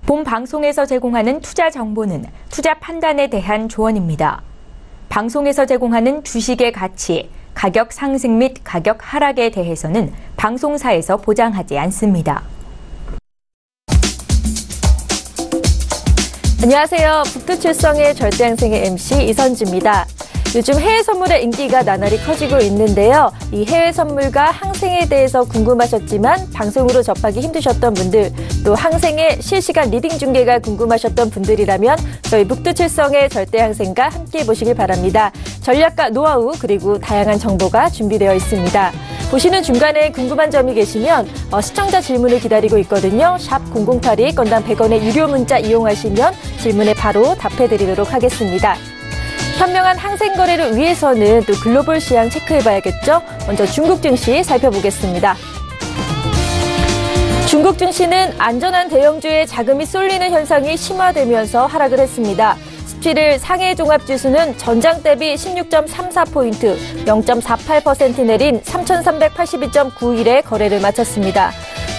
본 방송에서 제공하는 투자 정보는 투자 판단에 대한 조언입니다. 방송에서 제공하는 주식의 가치, 가격 상승 및 가격 하락에 대해서는 방송사에서 보장하지 않습니다. 안녕하세요. 북두칠성의 절대항생의 MC 이선주입니다. 요즘 해외 선물의 인기가 나날이 커지고 있는데요. 이 해외 선물과 항생에 대해서 궁금하셨지만 방송으로 접하기 힘드셨던 분들, 또 항생의 실시간 리딩 중계가 궁금하셨던 분들이라면 저희 북두칠성의 절대항생과 함께 보시길 바랍니다. 전략과 노하우 그리고 다양한 정보가 준비되어 있습니다. 보시는 중간에 궁금한 점이 계시면 시청자 질문을 기다리고 있거든요. 샵 0082 건당 100원의 유료 문자 이용하시면 질문에 바로 답해드리도록 하겠습니다. 현명한 항생 거래를 위해서는 또 글로벌 시장 체크해봐야겠죠. 먼저 중국 증시 살펴보겠습니다. 중국 증시는 안전한 대형주에 자금이 쏠리는 현상이 심화되면서 하락을 했습니다. 17일 상해 종합지수는 전장 대비 16.34포인트, 0.48% 내린 3,382.91에 거래를 마쳤습니다.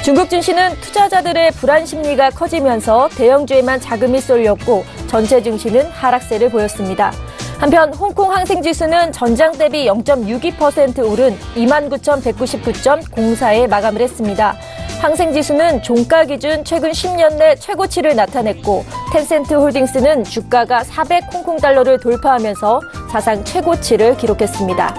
중국 증시는 투자자들의 불안 심리가 커지면서 대형주에만 자금이 쏠렸고 전체 증시는 하락세를 보였습니다. 한편 홍콩 항생지수는 전장 대비 0.62% 오른 29,199.04에 마감을 했습니다. 항생지수는 종가 기준 최근 10년 내 최고치를 나타냈고 텐센트 홀딩스는 주가가 400 홍콩달러를 돌파하면서 사상 최고치를 기록했습니다.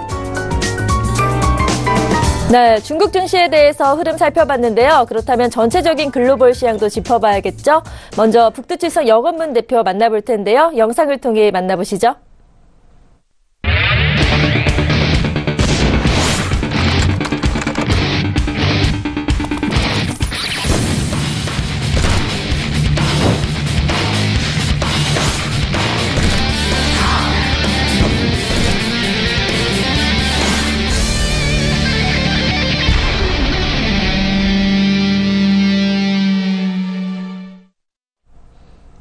네, 중국 증시에 대해서 흐름 살펴봤는데요. 그렇다면 전체적인 글로벌 시장도 짚어봐야겠죠. 먼저 북두칠성 영업문 대표 만나볼 텐데요. 영상을 통해 만나보시죠.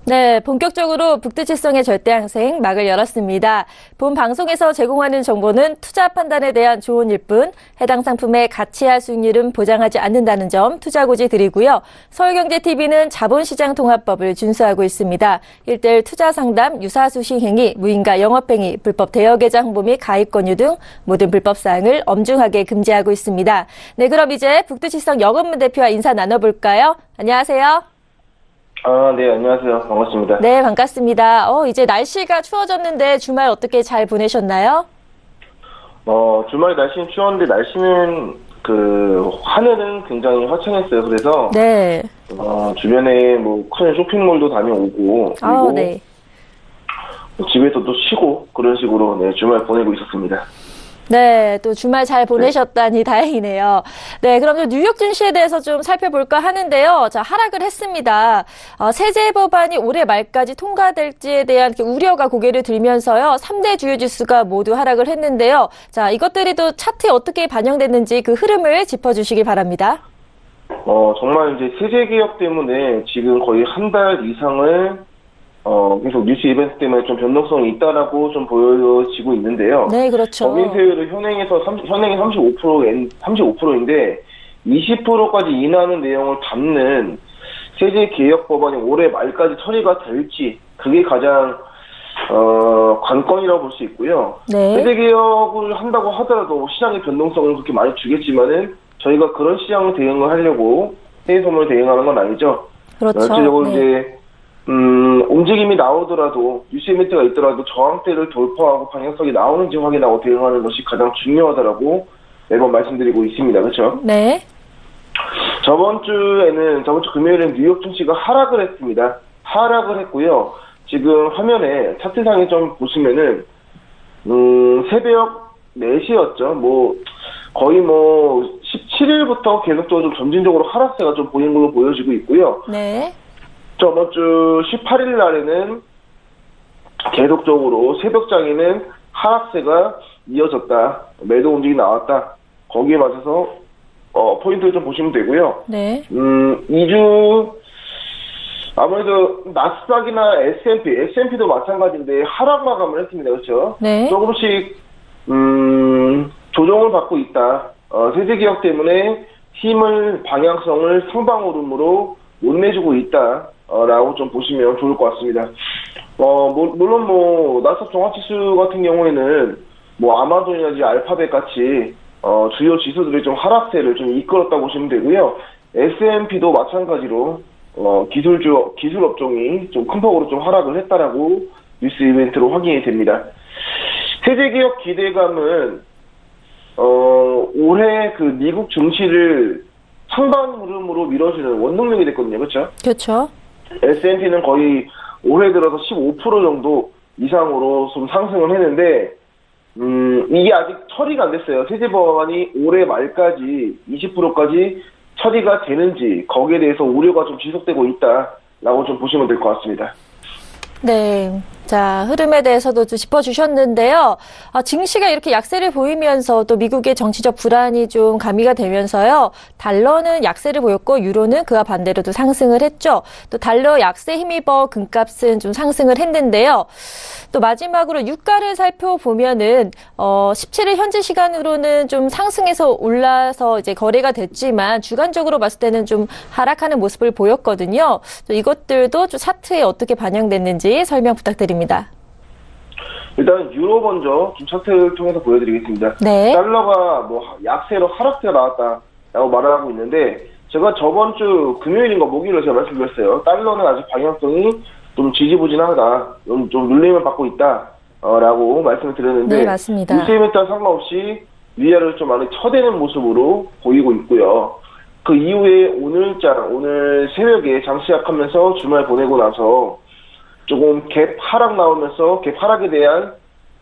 네, 본격적으로 북두칠성의 절대항생 막을 열었습니다. 본 방송에서 제공하는 정보는 투자 판단에 대한 조언일 뿐 해당 상품의 가치와 수익률은 보장하지 않는다는 점 투자고지 드리고요. 서울경제TV는 자본시장통합법을 준수하고 있습니다. 1:1 투자상담, 유사수신행위, 무인가 영업행위, 불법 대여계좌 홍보 및 가입 권유 등 모든 불법사항을 엄중하게 금지하고 있습니다. 네, 그럼 이제 북두칠성 영업문 대표와 인사 나눠볼까요? 안녕하세요. 네, 안녕하세요. 반갑습니다. 네, 반갑습니다. 이제 날씨가 추워졌는데 주말 어떻게 잘 보내셨나요? 주말 날씨는 추웠는데 날씨는 하늘은 굉장히 화창했어요. 그래서 네. 주변에 큰 쇼핑몰도 다녀오고 그리고 네. 집에서 또 쉬고 그런 식으로 네, 주말 보내고 있었습니다. 네, 또 주말 잘 보내셨다니 다행이네요. 네, 그럼 뉴욕 증시에 대해서 좀 살펴볼까 하는데요. 자, 하락을 했습니다. 세제 법안이 올해 말까지 통과될지에 대한 우려가 고개를 들면서요. 3대 주요 지수가 모두 하락을 했는데요. 자, 이것들이 또 차트에 어떻게 반영됐는지 그 흐름을 짚어주시기 바랍니다. 정말 이제 세제 개혁 때문에 지금 거의 한 달 이상을 계속 뉴스 이벤트 때문에 좀 변동성이 있다라고 좀 보여지고 있는데요. 네, 그렇죠. 법인세율을 현행이 35%인데 20%까지 인하하는 내용을 담는 세제 개혁 법안이 올해 말까지 처리가 될지 그게 가장 관건이라고 볼 수 있고요. 네. 세제 개혁을 한다고 하더라도 시장의 변동성을 그렇게 많이 주겠지만은 저희가 그런 시장을 대응을 하려고 해외 선물 대응하는 건 아니죠. 그렇죠. 전체적으로 네. 이제 움직임이 나오더라도 뉴스 이벤트가 있더라도 저항대를 돌파하고 방향성이 나오는지 확인하고 대응하는 것이 가장 중요하다라고 매번 말씀드리고 있습니다. 그렇죠? 네. 저번 주 금요일에는 뉴욕 증시가 하락을 했습니다. 하락을 했고요. 지금 화면에 차트상에 좀 보시면은 새벽 4시였죠. 거의 17일부터 계속적으로 좀 점진적으로 하락세가 좀 보이는 걸로 보여지고 있고요. 네. 저번 주 18일 날에는 계속적으로 새벽장에는 하락세가 이어졌다. 매도 움직임이 나왔다. 거기에 맞춰서 포인트를 좀 보시면 되고요. 네. 2주 아무래도 나스닥이나 S&P도 마찬가지인데 하락 마감을 했습니다. 그렇죠? 네. 조금씩 조정을 받고 있다. 세제 개혁 때문에 힘을 방향성을 상방 오름으로 못 내주고 있다라고 좀 보시면 좋을 것 같습니다. 물론 나스닥 종합지수 같은 경우에는 아마존이나 알파벳 같이 주요 지수들이 좀 하락세를 좀 이끌었다고 보시면 되고요. S&P도 마찬가지로 기술 업종이 좀 큰 폭으로 좀 하락을 했다라고 뉴스 이벤트로 확인이 됩니다. 세제 개혁 기대감은 올해 그 미국 증시를 상반 흐름으로 밀어주는 원동력이 됐거든요. 그렇죠? 그렇죠. S&P는 거의 올해 들어서 15% 정도 이상으로 좀 상승을 했는데 이게 아직 처리가 안 됐어요. 세제 법안이 올해 말까지 20%까지 처리가 되는지 거기에 대해서 우려가 좀 지속되고 있다라고 좀 보시면 될 것 같습니다. 네. 자, 흐름에 대해서도 좀 짚어주셨는데요. 증시가 이렇게 약세를 보이면서 또 미국의 정치적 불안이 좀 가미가 되면서요. 달러는 약세를 보였고 유로는 그와 반대로도 상승을 했죠. 또 달러 약세 힘입어 금값은 좀 상승을 했는데요. 또 마지막으로 유가를 살펴보면은 17일 현지 시간으로는 좀 상승해서 올라서 이제 거래가 됐지만 주간적으로 봤을 때는 좀 하락하는 모습을 보였거든요. 이것들도 좀 차트에 어떻게 반영됐는지 설명 부탁드립니다. 일단 유로 먼저 좀 차트를 통해서 보여드리겠습니다. 네. 달러가 약세로 하락세가 나왔다라고 말을 하고 있는데 제가 저번 주 금요일인가 목요일에 제가 말씀드렸어요. 달러는 아직 방향성이 좀 지지부진하다, 좀 눌림을 받고 있다라고 말씀을 드렸는데 네, 맞습니다. 뉴스 이벤트와 상관없이 위아래를 좀 많이 쳐대는 모습으로 보이고 있고요. 그 이후에 오늘 새벽에 장 시작하면서 주말 보내고 나서 조금 갭 하락 나오면서 갭 하락에 대한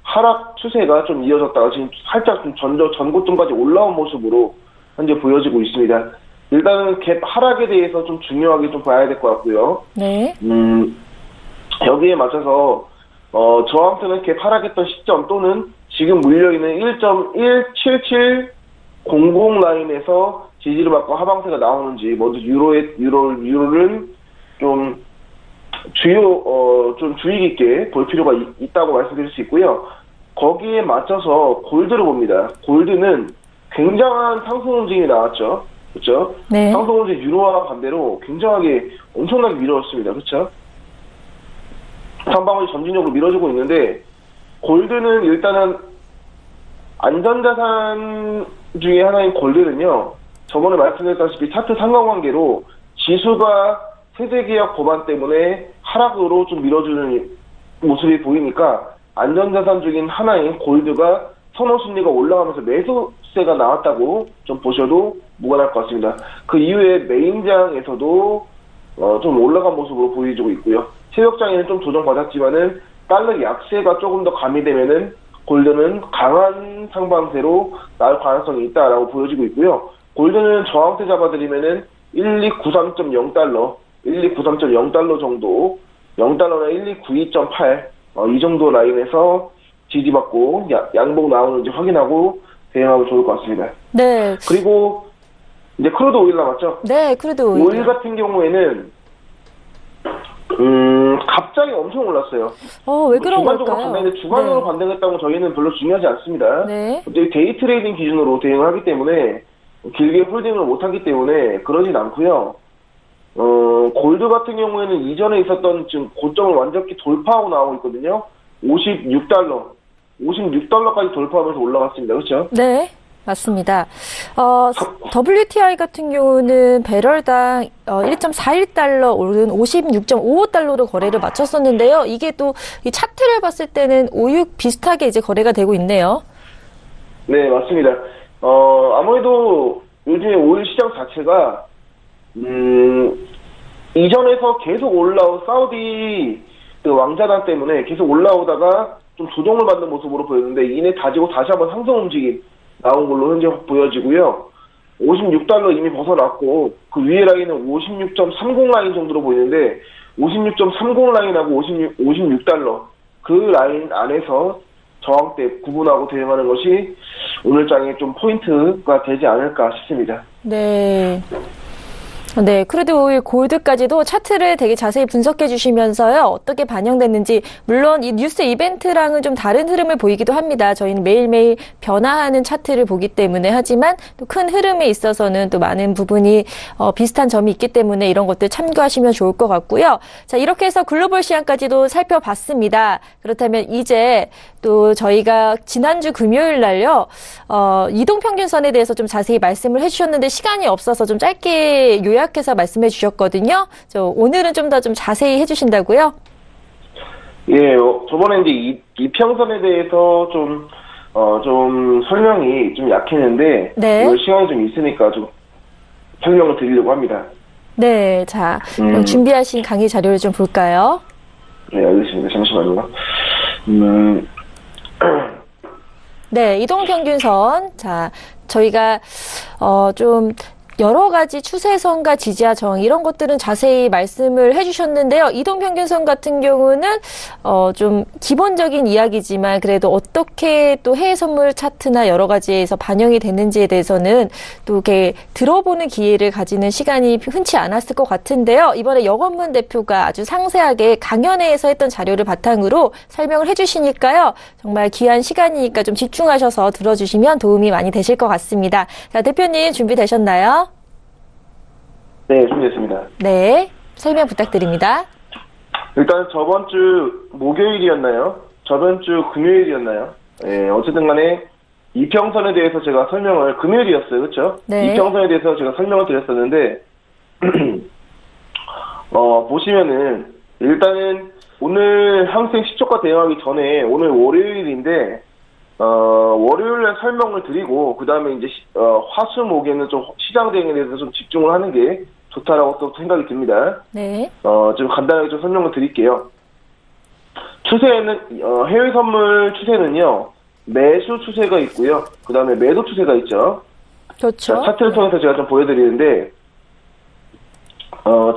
하락 추세가 좀 이어졌다가 지금 살짝 좀 전고점까지 올라온 모습으로 현재 보여지고 있습니다. 일단은 갭 하락에 대해서 좀 중요하게 좀 봐야 될 것 같고요. 네. 여기에 맞춰서 저항선은 갭 하락했던 시점 또는 지금 물려있는 1.17700 라인에서 지지를 받고 하방세가 나오는지 먼저 유로는 좀 좀 주의 깊게 볼 필요가 있다고 말씀드릴 수 있고요. 거기에 맞춰서 골드를 봅니다. 골드는 굉장한 상승 움직임이 나왔죠. 그렇죠? 네. 상승 움직임 유로와 반대로 굉장하게 엄청나게 밀어졌습니다. 그렇죠? 상방울이 점진적으로 밀어주고 있는데 골드는 일단은 안전자산 중에 하나인 골드는요. 저번에 말씀드렸다시피 차트 상관관계로 지수가 세제개혁 법안 때문에 하락으로 좀 밀어주는 모습이 보이니까 안전자산 중인 하나인 골드가 선호 심리가 올라가면서 매수세가 나왔다고 좀 보셔도 무관할 것 같습니다. 그 이후에 메인장에서도 좀 올라간 모습으로 보여지고 있고요. 새벽장에는 좀 조정받았지만은 달러 약세가 조금 더 가미되면은 골드는 강한 상방세로 나올 가능성이 있다라고 보여지고 있고요. 골드는 저항대 잡아드리면은 1293.0달러, 1293.0달러 정도, 0달러나 1292.8 이 정도 라인에서 지지받고 양봉 나오는지 확인하고 대응하면 좋을 것 같습니다. 네. 그리고 이제 크루드 오일 남았죠? 네, 크루드 오일. 오일 같은 경우에는 갑자기 엄청 올랐어요. 왜 그런 주간적으로 걸까요? 반등했는데 주간으로 네. 반등했다고 저희는 별로 중요하지 않습니다. 네. 데이 트레이딩 기준으로 대응을 하기 때문에 길게 홀딩을 못하기 때문에 그러진 않고요. 골드 같은 경우에는 이전에 있었던 지금 고점을 완전히 돌파하고 나오고 있거든요. 56달러까지 돌파하면서 올라갔습니다. 그렇죠? 네, 맞습니다. WTI 같은 경우는 배럴당 1.41달러 오른 56.55달러로 거래를 마쳤었는데요. 이게 또 이 차트를 봤을 때는 오육 비슷하게 이제 거래가 되고 있네요. 네, 맞습니다. 아무래도 요즘에 오일 시장 자체가 이전에서 계속 올라온 사우디 그 왕자단 때문에 계속 올라오다가 좀 조정을 받는 모습으로 보였는데 이내 다지고 다시 한번 상승 움직임 나온 걸로 현재 보여지고요. 56달러 이미 벗어났고 그 위에 라인은 56.30 라인 정도로 보이는데 56.30 라인하고 56달러 그 라인 안에서 저항대 구분하고 대응하는 것이 오늘 장에 좀 포인트가 되지 않을까 싶습니다. 네. 네, 크루드 오일 골드까지도 차트를 되게 자세히 분석해 주시면서요. 어떻게 반영됐는지, 물론 이 뉴스 이벤트랑은 좀 다른 흐름을 보이기도 합니다. 저희는 매일매일 변화하는 차트를 보기 때문에 하지만 또 큰 흐름에 있어서는 또 많은 부분이 비슷한 점이 있기 때문에 이런 것들 참고하시면 좋을 것 같고요. 자, 이렇게 해서 글로벌 시황까지도 살펴봤습니다. 그렇다면 이제 또 저희가 지난주 금요일 날요, 이동평균선에 대해서 좀 자세히 말씀을 해주셨는데 시간이 없어서 좀 짧게 요약해서 말씀해 주셨거든요. 오늘은 좀 더 좀 자세히 해주신다고요? 예, 저번에 이제 이평선에 대해서 좀 설명이 좀 약했는데, 네. 오늘 시간이 좀 있으니까 좀 설명을 드리려고 합니다. 네, 자, 그럼 준비하신 강의 자료를 좀 볼까요? 네, 알겠습니다. 잠시만요. 네, 이동평균선. 자, 저희가, 좀, 여러 가지 추세선과 지지하 저항, 이런 것들은 자세히 말씀을 해주셨는데요. 이동평균선 같은 경우는, 좀 기본적인 이야기지만, 그래도 어떻게 또 해외 선물 차트나 여러 가지에서 반영이 됐는지에 대해서는 또 이렇게 들어보는 기회를 가지는 시간이 흔치 않았을 것 같은데요. 이번에 여건문 대표가 아주 상세하게 강연회에서 했던 자료를 바탕으로 설명을 해주시니까요. 정말 귀한 시간이니까 좀 집중하셔서 들어주시면 도움이 많이 되실 것 같습니다. 자, 대표님 준비되셨나요? 네, 준비됐습니다. 네, 설명 부탁드립니다. 일단 저번 주 목요일이었나요? 저번 주 금요일이었나요? 예, 어쨌든 간에 이평선에 대해서 제가 설명을, 금요일이었어요. 그렇죠? 네. 이평선에 대해서 제가 설명을 드렸었는데, 보시면은, 일단은 오늘 항생 시초가 대응하기 전에, 오늘 월요일인데, 월요일에 설명을 드리고, 그 다음에 이제, 화수, 목에는 좀 시장 대응에 대해서 좀 집중을 하는 게 좋다라고 또 생각이 듭니다. 네. 좀 간단하게 좀 설명을 드릴게요. 추세는, 해외 선물 추세는요, 매수 추세가 있고요. 그 다음에 매도 추세가 있죠. 그렇죠. 자, 차트를 통해서 제가 좀 보여드리는데,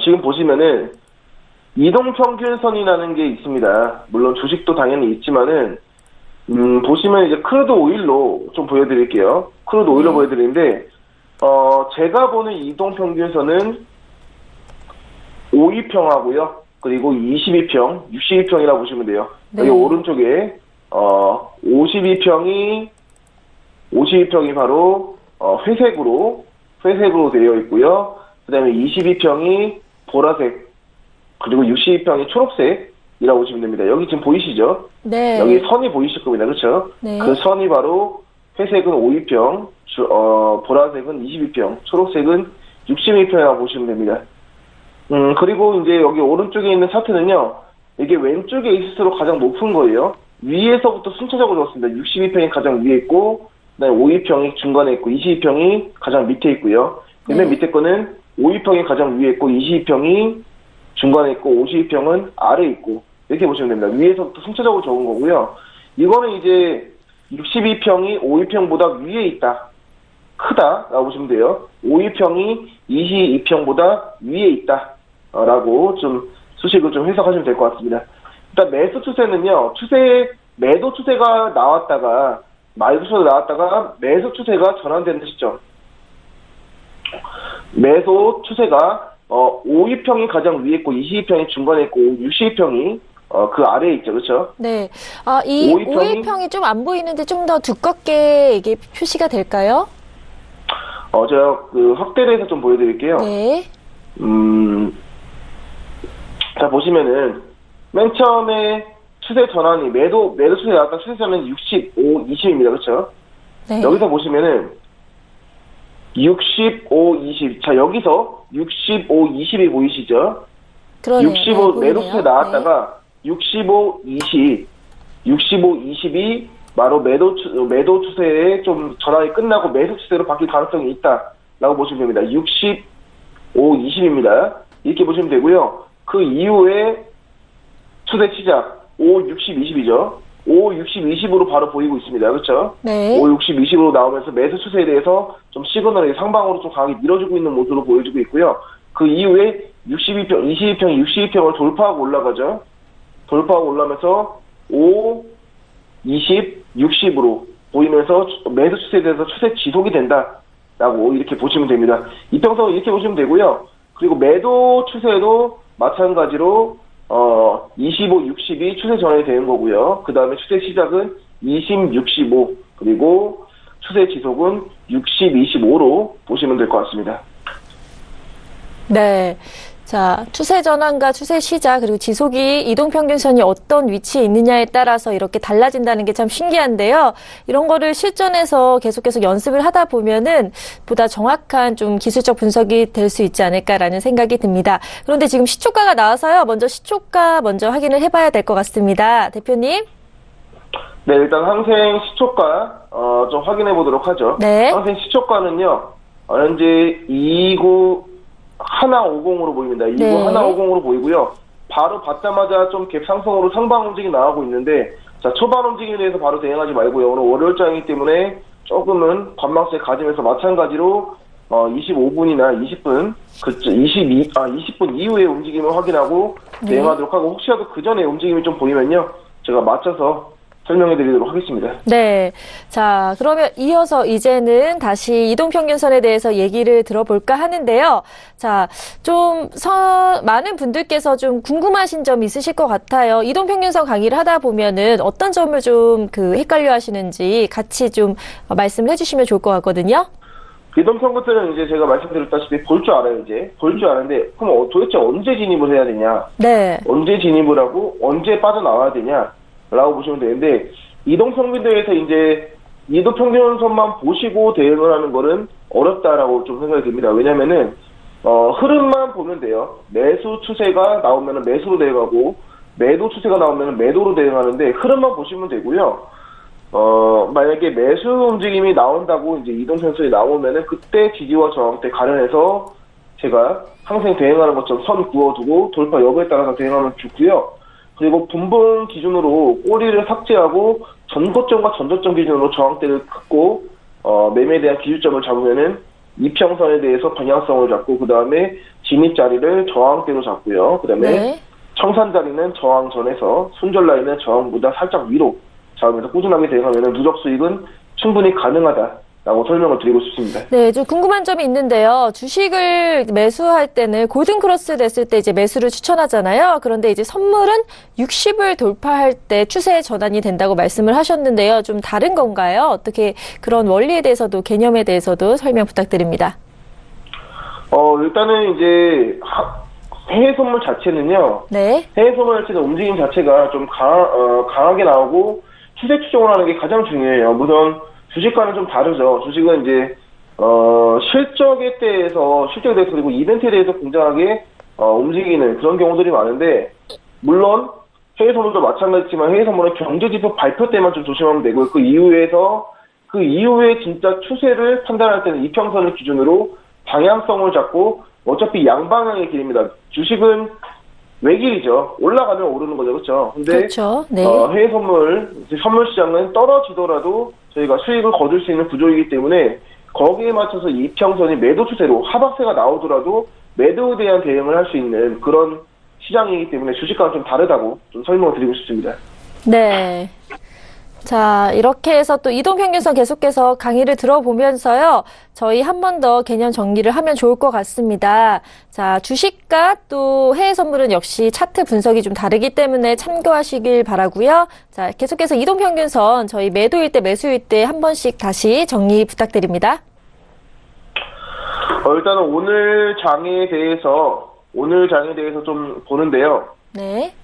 지금 보시면은, 이동평균선이라는 게 있습니다. 물론 주식도 당연히 있지만은, 보시면 이제 크루드 오일로 좀 보여드릴게요. 크루드 오일로 보여드리는데, 제가 보는 이동평균선은 5위평하고요. 그리고 22평, 62평이라고 보시면 돼요. 네. 여기 오른쪽에, 52평이 바로, 회색으로 되어 있고요. 그 다음에 22평이 보라색, 그리고 62평이 초록색이라고 보시면 됩니다. 여기 지금 보이시죠? 네. 여기 선이 보이실 겁니다. 그렇죠? 네. 그 선이 바로 회색은 5위평, 보라색은 22평, 초록색은 62평이라고 보시면 됩니다. 그리고 이제 여기 오른쪽에 있는 차트는요, 이게 왼쪽에 있을수록 가장 높은 거예요. 위에서부터 순차적으로 좋습니다. 62평이 가장 위에 있고, 그다음에 5위평이 중간에 있고, 22평이 가장 밑에 있고요. 맨 밑에 거는 5위평이 가장 위에 있고, 22평이 중간에 있고, 52평은 아래에 있고, 이렇게 보시면 됩니다. 위에서부터 순차적으로 적은 거고요. 이거는 이제 62평이 5위평보다 위에 있다. 크다라고 보시면 돼요. 5위평이 22평보다 위에 있다. 라고 좀 수식을 좀 해석하시면 될 것 같습니다. 일단 매수 추세는요, 매도 추세가 나왔다가, 매수 추세가 전환되는 시점. 매수 추세가, 5위평이 가장 위에 있고, 22평이 중간에 있고, 62평이, 그 아래에 있죠. 그렇죠? 네. 이 5위평이 좀 안 보이는데 좀 더 두껍게 이게 표시가 될까요? 제가 그 확대를 해서 좀 보여드릴게요. 네. 자, 보시면은, 맨 처음에 추세 전환이, 매도 추세 나왔다 추세 전환이 65, 20입니다. 그렇죠? 네. 여기서 보시면은, 65, 20. 자, 여기서 65, 20이 보이시죠? 그러네요. 65, 네, 매도 보이네요. 추세 나왔다가, 65, 20이 바로 매도 추세에 좀 전환이 끝나고 매수 추세로 바뀔 가능성이 있다라고 보시면 됩니다. 65, 20입니다. 이렇게 보시면 되고요. 그 이후에 추세 시작 5, 60, 20이죠. 5, 60, 20으로 바로 보이고 있습니다. 그렇죠? 네. 5, 60, 20으로 나오면서 매수 추세에 대해서 좀 시그널이 상방으로 좀 강하게 밀어주고 있는 모습으로 보여주고 있고요. 그 이후에 62평, 22평, 62평을 돌파하고 올라가죠. 돌파하고 올라오면서 5, 20, 60으로 보이면서 매수 추세에 대해서 추세 지속이 된다라고 이렇게 보시면 됩니다. 이평선은 이렇게 보시면 되고요. 그리고 매도 추세도 마찬가지로 25, 60이 추세 전환이 되는 거고요. 그 다음에 추세 시작은 20, 65 그리고 추세 지속은 60, 25로 보시면 될 것 같습니다. 네. 자, 추세 전환과 추세 시작 그리고 지속이 이동평균선이 어떤 위치에 있느냐에 따라서 이렇게 달라진다는 게 참 신기한데요. 이런 거를 실전에서 계속해서 연습을 하다 보면은 보다 정확한 좀 기술적 분석이 될 수 있지 않을까라는 생각이 듭니다. 그런데 지금 시초가가 나와서요. 먼저 시초가 먼저 확인을 해봐야 될 것 같습니다. 대표님. 네, 일단 항생 시초가 좀 확인해 보도록 하죠. 네. 항생 시초가는요. 현재 2150으로 보입니다. 2150으로 보이고요. 바로 받자마자 좀 갭 상승으로 상방 움직임이 나가고 있는데, 자, 초반 움직임에 대해서 바로 대응하지 말고요. 오늘 월요일장이기 때문에 조금은 관망세 가지면서 마찬가지로 25분이나 20분, 20분 이후의 움직임을 확인하고 대응하도록 하고, 혹시라도 그 전에 움직임이 좀 보이면요. 제가 맞춰서 설명해 드리도록 하겠습니다. 네. 자, 그러면 이어서 이제는 다시 이동평균선에 대해서 얘기를 들어볼까 하는데요. 자, 많은 분들께서 좀 궁금하신 점 있으실 것 같아요. 이동평균선 강의를 하다 보면은 어떤 점을 좀 헷갈려 하시는지 같이 좀 말씀을 해주시면 좋을 것 같거든요. 이동평균선은 이제 제가 말씀드렸다시피 볼 줄 알아요, 이제. 볼 줄 아는데, 그럼 도대체 언제 진입을 해야 되냐? 네. 언제 진입을 하고, 언제 빠져나와야 되냐? 라고 보시면 되는데, 이동평균대에서 이제 이동평균선만 보시고 대응을 하는 거는 어렵다라고 좀 생각이 듭니다. 왜냐면은, 흐름만 보면 돼요. 매수 추세가 나오면은 매수로 대응하고, 매도 추세가 나오면은 매도로 대응하는데, 흐름만 보시면 되고요. 만약에 매수 움직임이 나온다고 이제 이동평균선이 나오면은, 그때 지지와 저항 때 가려내서 제가 항상 대응하는 것처럼 선 그어두고 돌파 여부에 따라서 대응하면 좋고요. 그리고 분봉 기준으로 꼬리를 삭제하고 전고점과 전저점 기준으로 저항대를 긋고 매매에 대한 기준점을 잡으면은 이평선에 대해서 방향성을 잡고 그 다음에 진입 자리를 저항대로 잡고요. 그 다음에 청산 자리는 저항 전에서 손절 라인은 저항보다 살짝 위로 잡으면서 꾸준하게 대응하면은 누적 수익은 충분히 가능하다라고 설명을 드리고 싶습니다. 네, 좀 궁금한 점이 있는데요. 주식을 매수할 때는 골든 크로스 됐을 때 이제 매수를 추천하잖아요. 그런데 이제 선물은 60을 돌파할 때 추세 전환이 된다고 말씀을 하셨는데요. 좀 다른 건가요? 어떻게 그런 원리에 대해서도 개념에 대해서도 설명 부탁드립니다. 일단은 이제 해외 선물 자체는요. 네. 해외 선물 자체는 움직임 자체가 좀 강하게 나오고 추세 추종을 하는 게 가장 중요해요. 우선 주식과는 좀 다르죠. 주식은 이제 실적에 대해서 그리고 이벤트에 대해서 굉장하게 움직이는 그런 경우들이 많은데, 물론 해외 선물도 마찬가지지만 해외 선물은 경제지표 발표 때만 좀 조심하면 되고요. 그 이후에 진짜 추세를 판단할 때는 이평선을 기준으로 방향성을 잡고, 어차피 양방향의 길입니다. 주식은 외길이죠. 올라가면 오르는 거죠. 그렇죠? 근데 그렇죠. 네. 해외 선물 시장은 떨어지더라도 저희가 수익을 거둘 수 있는 구조이기 때문에 거기에 맞춰서 이평선이 매도 추세로 하박세가 나오더라도 매도에 대한 대응을 할 수 있는 그런 시장이기 때문에 주식과는 좀 다르다고 좀 설명을 드리고 싶습니다. 네. 자, 이렇게 해서 또 이동평균선 계속해서 강의를 들어보면서요. 저희 한 번 더 개념 정리를 하면 좋을 것 같습니다. 자, 주식과 또 해외 선물은 역시 차트 분석이 좀 다르기 때문에 참고하시길 바라고요. 자, 계속해서 이동평균선 저희 매도일 때 매수일 때 한 번씩 다시 정리 부탁드립니다. 일단은 오늘 장에 대해서 좀 보는데요. 네.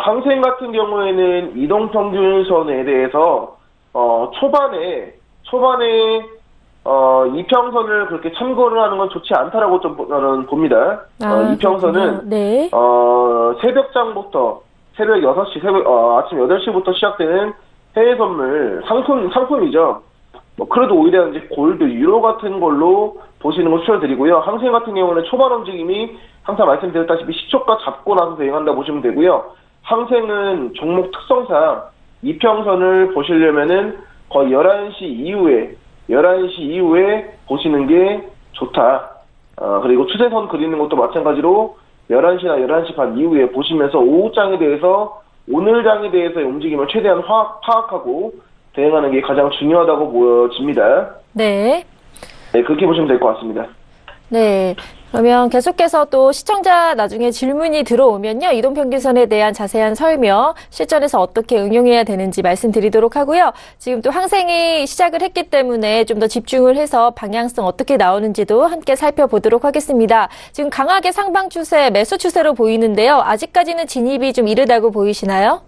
항생 같은 경우에는 이동평균선에 대해서 초반에 이평선을 그렇게 참고를 하는 건 좋지 않다라고 좀 저는 봅니다. 이평선은 네. 새벽장부터 새벽 6시, 아침 8시부터 시작되는 해외 선물 상품이죠. 그래도 오히려 이제 골드, 유로 같은 걸로 보시는 걸 추천드리고요. 항생 같은 경우는 초반 움직임이 항상 말씀드렸다시피 시초가 잡고 나서 대응한다 보시면 되고요. 항생은 종목 특성상 이평선을 보시려면은 거의 11시 이후에 보시는 게 좋다. 그리고 추세선 그리는 것도 마찬가지로 11시나 11시 반 이후에 보시면서 오늘 장에 대해서의 움직임을 최대한 파악하고 대응하는 게 가장 중요하다고 보여집니다. 네. 네, 그렇게 보시면 될 것 같습니다. 네. 그러면 계속해서 또 시청자 나중에 질문이 들어오면요. 이동평균선에 대한 자세한 설명, 실전에서 어떻게 응용해야 되는지 말씀드리도록 하고요. 지금 또 항생이 시작을 했기 때문에 좀 더 집중을 해서 방향성 어떻게 나오는지도 함께 살펴보도록 하겠습니다. 지금 강하게 상방 추세, 매수 추세로 보이는데요. 아직까지는 진입이 좀 이르다고 보이시나요?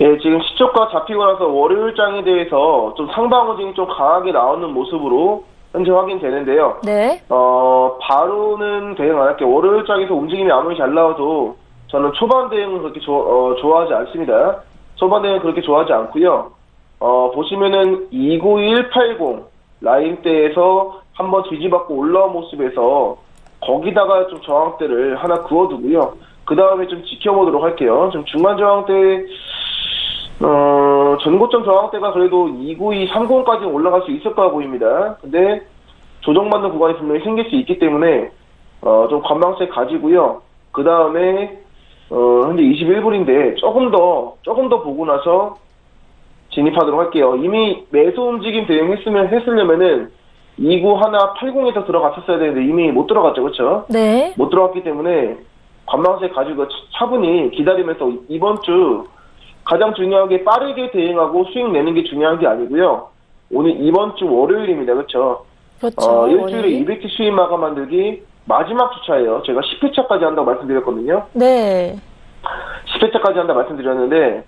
예, 지금 시초가 잡히고 나서 월요일장에 대해서 좀 상방 움직임이 좀 강하게 나오는 모습으로 현재 확인되는데요. 네. 바로는 대응 안 할게요. 월요일장에서 움직임이 아무리 잘 나와도 저는 초반 대응은 그렇게 좋아하지 않습니다. 초반 대응은 그렇게 좋아하지 않고요. 보시면은 29180 라인대에서 한번 뒤집었고 올라온 모습에서 거기다가 좀 저항대를 하나 그어두고요. 그 다음에 좀 지켜보도록 할게요. 좀 중간 저항대, 전고점 저항대가 그래도 29230까지 올라갈 수 있을 거라 보입니다. 근데 조정받는 구간이 분명히 생길 수 있기 때문에, 좀 관망세 가지고요. 그 다음에, 현재 21분인데 조금 더 보고 나서 진입하도록 할게요. 이미 매수 움직임 했으려면은 29180에서 들어갔었어야 되는데 이미 못 들어갔죠. 그렇죠? 네. 못 들어갔기 때문에 관망세 가지고 차분히 기다리면서 이번 주 가장 중요하게 빠르게 대응하고 수익 내는 게 중요한 게 아니고요. 오늘 이번 주 월요일입니다. 그렇죠? 그렇죠. 일주일에 200티 수익 마감 만들기 마지막 주차예요. 제가 10회차까지 한다고 말씀드렸거든요. 네. 10회차까지 한다고 말씀드렸는데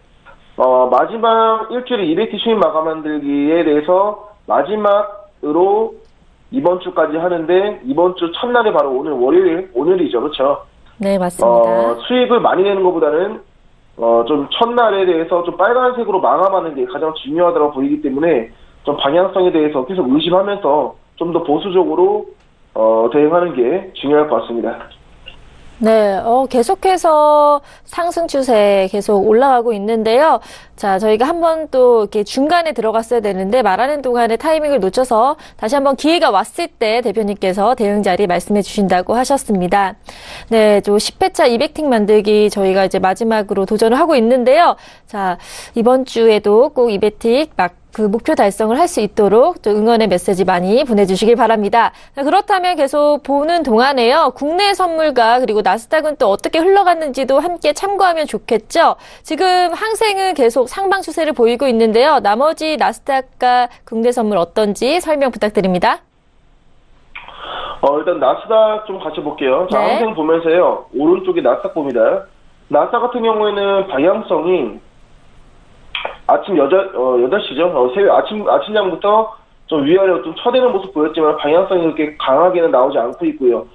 마지막 일주일에 200티 수익 마감 만들기에 대해서 마지막으로 이번 주까지 하는데 이번 주 첫날이 바로 오늘이죠. 그렇죠? 네, 맞습니다. 수익을 많이 내는 것보다는 좀 첫날에 대해서 좀 빨간색으로 마감하는 게 가장 중요하다고 보이기 때문에 좀 방향성에 대해서 계속 의심하면서 좀 더 보수적으로 대응하는 게 중요할 것 같습니다. 네, 계속해서 상승 추세 계속 올라가고 있는데요. 자, 저희가 한번 또 이렇게 중간에 들어갔어야 되는데 말하는 동안에 타이밍을 놓쳐서 다시 한번 기회가 왔을 때 대표님께서 대응 자리 말씀해 주신다고 하셨습니다. 네, 저 10회차 200틱 만들기 저희가 이제 마지막으로 도전을 하고 있는데요. 자, 이번 주에도 꼭 200틱 그 목표 달성을 할 수 있도록 또 응원의 메시지 많이 보내주시길 바랍니다. 그렇다면 계속 보는 동안에요. 국내 선물과 그리고 나스닥은 또 어떻게 흘러갔는지도 함께 참고하면 좋겠죠. 지금 항생은 계속 상방 추세를 보이고 있는데요. 나머지 나스닥과 국내 선물 어떤지 설명 부탁드립니다. 일단 나스닥 좀 같이 볼게요. 자, 네. 항생 보면서요. 오른쪽에 나스닥 봅니다. 나스닥 같은 경우에는 방향성이 아침 8시죠. 새벽 아침장부터 좀 위아래로 좀 쳐대는 모습 보였지만 방향성이 그렇게 강하게는 나오지 않고 있고요.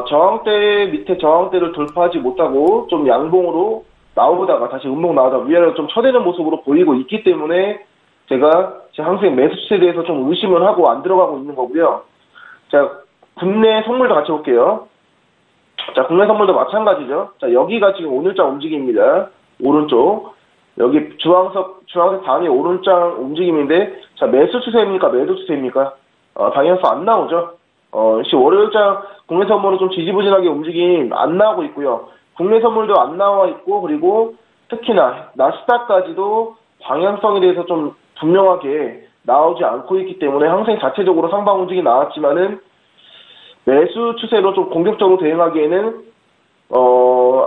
저항대 밑에 저항대를 돌파하지 못하고 좀 양봉으로 나오다가 다시 음봉 나오다가 위아래로 좀 쳐대는 모습으로 보이고 있기 때문에 제가 항상 매수 추세에 대해서 좀 의심을 하고 안 들어가고 있는 거고요. 자, 국내 선물도 같이 볼게요. 자, 국내 선물도 마찬가지죠. 자, 여기가 지금 오늘장 움직임입니다. 오른쪽. 여기 주황색 다음에 오른장 움직임인데, 자, 매수 추세입니까? 매도 추세입니까? 방향성 안 나오죠? 월요일장 국내 선물은 좀 지지부진하게 움직임 안 나오고 있고요. 국내 선물도 안 나와 있고, 그리고 특히나 나스닥까지도 방향성에 대해서 좀 분명하게 나오지 않고 있기 때문에 항상 자체적으로 상방 움직임이 나왔지만은 매수 추세로 좀 공격적으로 대응하기에는,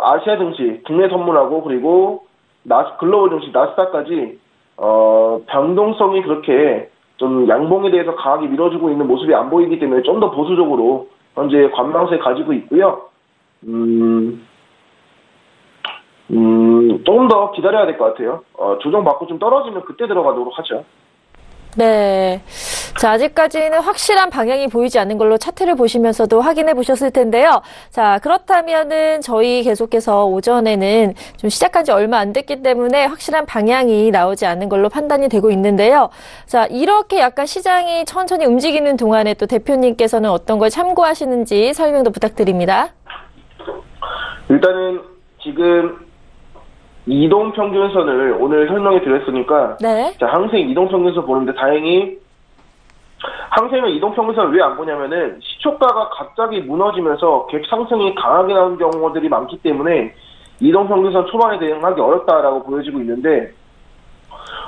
아시아 증시, 국내 선물하고, 그리고 글로벌 증시 나스닥까지 변동성이 그렇게 좀 양봉에 대해서 강하게 밀어주고 있는 모습이 안 보이기 때문에 좀 더 보수적으로 현재 관망세 가지고 있고요. 조금 더 기다려야 될 것 같아요. 조정받고 좀 떨어지면 그때 들어가도록 하죠. 네. 자, 아직까지는 확실한 방향이 보이지 않는 걸로 차트를 보시면서도 확인해 보셨을 텐데요. 자, 그렇다면은 저희 계속해서 오전에는 좀 시작한 지 얼마 안 됐기 때문에 확실한 방향이 나오지 않는 걸로 판단이 되고 있는데요. 자, 이렇게 약간 시장이 천천히 움직이는 동안에 또 대표님께서는 어떤 걸 참고하시는지 설명도 부탁드립니다. 일단은 지금 이동평균선을 오늘 설명해 드렸으니까, 네. 자, 항생 이동평균선 보는데 다행히 항생은 이동평균선을 왜 안 보냐면은 시초가가 갑자기 무너지면서 갭 상승이 강하게 나오는 경우들이 많기 때문에 이동평균선 초반에 대응하기 어렵다라고 보여지고 있는데,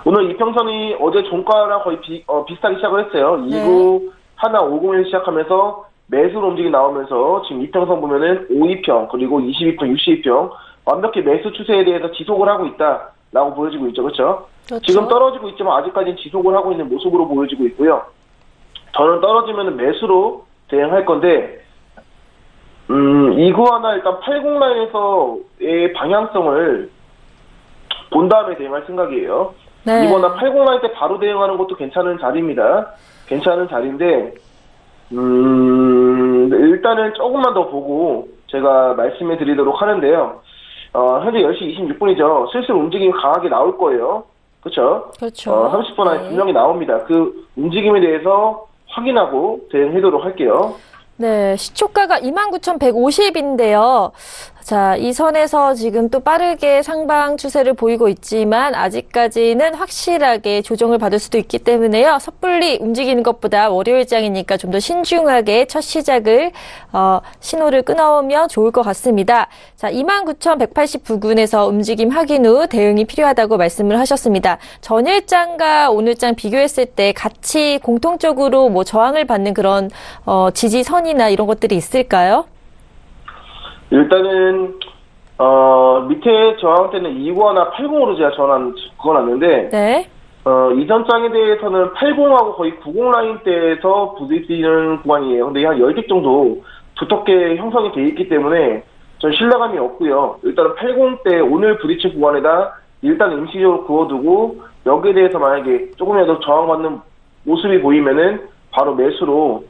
오늘 이평선이 어제 종가랑 거의 비슷하게 시작을 했어요. 네. 하나 50일 시작하면서 매수로 움직이 나오면서 지금 이평선 보면은 52평 그리고 22평, 62평 완벽히 매수 추세에 대해서 지속을 하고 있다라고 보여지고 있죠. 그렇죠? 지금 떨어지고 있지만 아직까지는 지속을 하고 있는 모습으로 보여지고 있고요. 저는 떨어지면 매수로 대응할 건데 이구하나 일단 80라인에서의 방향성을 본 다음에 대응할 생각이에요. 네. 이거나 80라인 때 바로 대응하는 것도 괜찮은 자리입니다. 괜찮은 자리인데 일단은 조금만 더 보고 제가 말씀해 드리도록 하는데요. 현재 10시 26분이죠. 슬슬 움직임이 강하게 나올 거예요. 그렇죠? 그렇죠. 30분 안에 분명히 나옵니다. 그 움직임에 대해서 확인하고 대응하도록 할게요. 네, 시초가가 29,150인데요. 자, 이 선에서 지금 또 빠르게 상방 추세를 보이고 있지만 아직까지는 확실하게 조정을 받을 수도 있기 때문에요. 섣불리 움직이는 것보다 월요일장이니까 좀 더 신중하게 첫 시작을 신호를 끊어오면 좋을 것 같습니다. 자, 29,189군에서 움직임 확인 후 대응이 필요하다고 말씀을 하셨습니다. 전일장과 오늘장 비교했을 때 같이 공통적으로 뭐 저항을 받는 그런 지지선이나 이런 것들이 있을까요? 일단은 밑에 저항 때는 2구하나 80으로 제가 그어놨는데 네. 이전 장에 대해서는 80하고 거의 90 라인대에서 부딪히는 구간이에요. 근데 한 10개 정도 두텁게 형성이 돼 있기 때문에 전 신뢰감이 없고요. 일단은 80대 오늘 부딪힌 구간에다 일단 임시적으로 그어두고 여기에 대해서 만약에 조금이라도 저항받는 모습이 보이면은 바로 매수로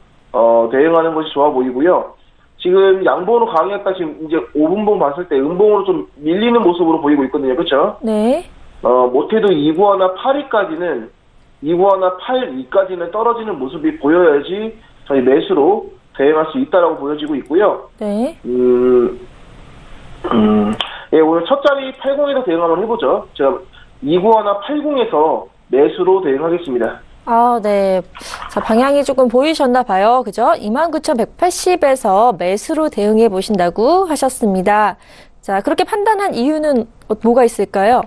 대응하는 것이 좋아 보이고요. 지금 양봉으로 강했다 지금 이제 5분봉 봤을 때 음봉으로 좀 밀리는 모습으로 보이고 있거든요. 그렇죠? 네. 못해도 2구하나 8위까지는 2구하나 8위까지는 떨어지는 모습이 보여야지 저희 매수로 대응할 수 있다라고 보여지고 있고요. 네. 예, 오늘 첫 자리 80에서 대응 한번 해보죠. 제가 2구하나 80에서 매수로 대응하겠습니다. 아, 네. 자, 방향이 조금 보이셨나 봐요. 그죠? 29,180에서 매수로 대응해 보신다고 하셨습니다. 자, 그렇게 판단한 이유는 뭐가 있을까요?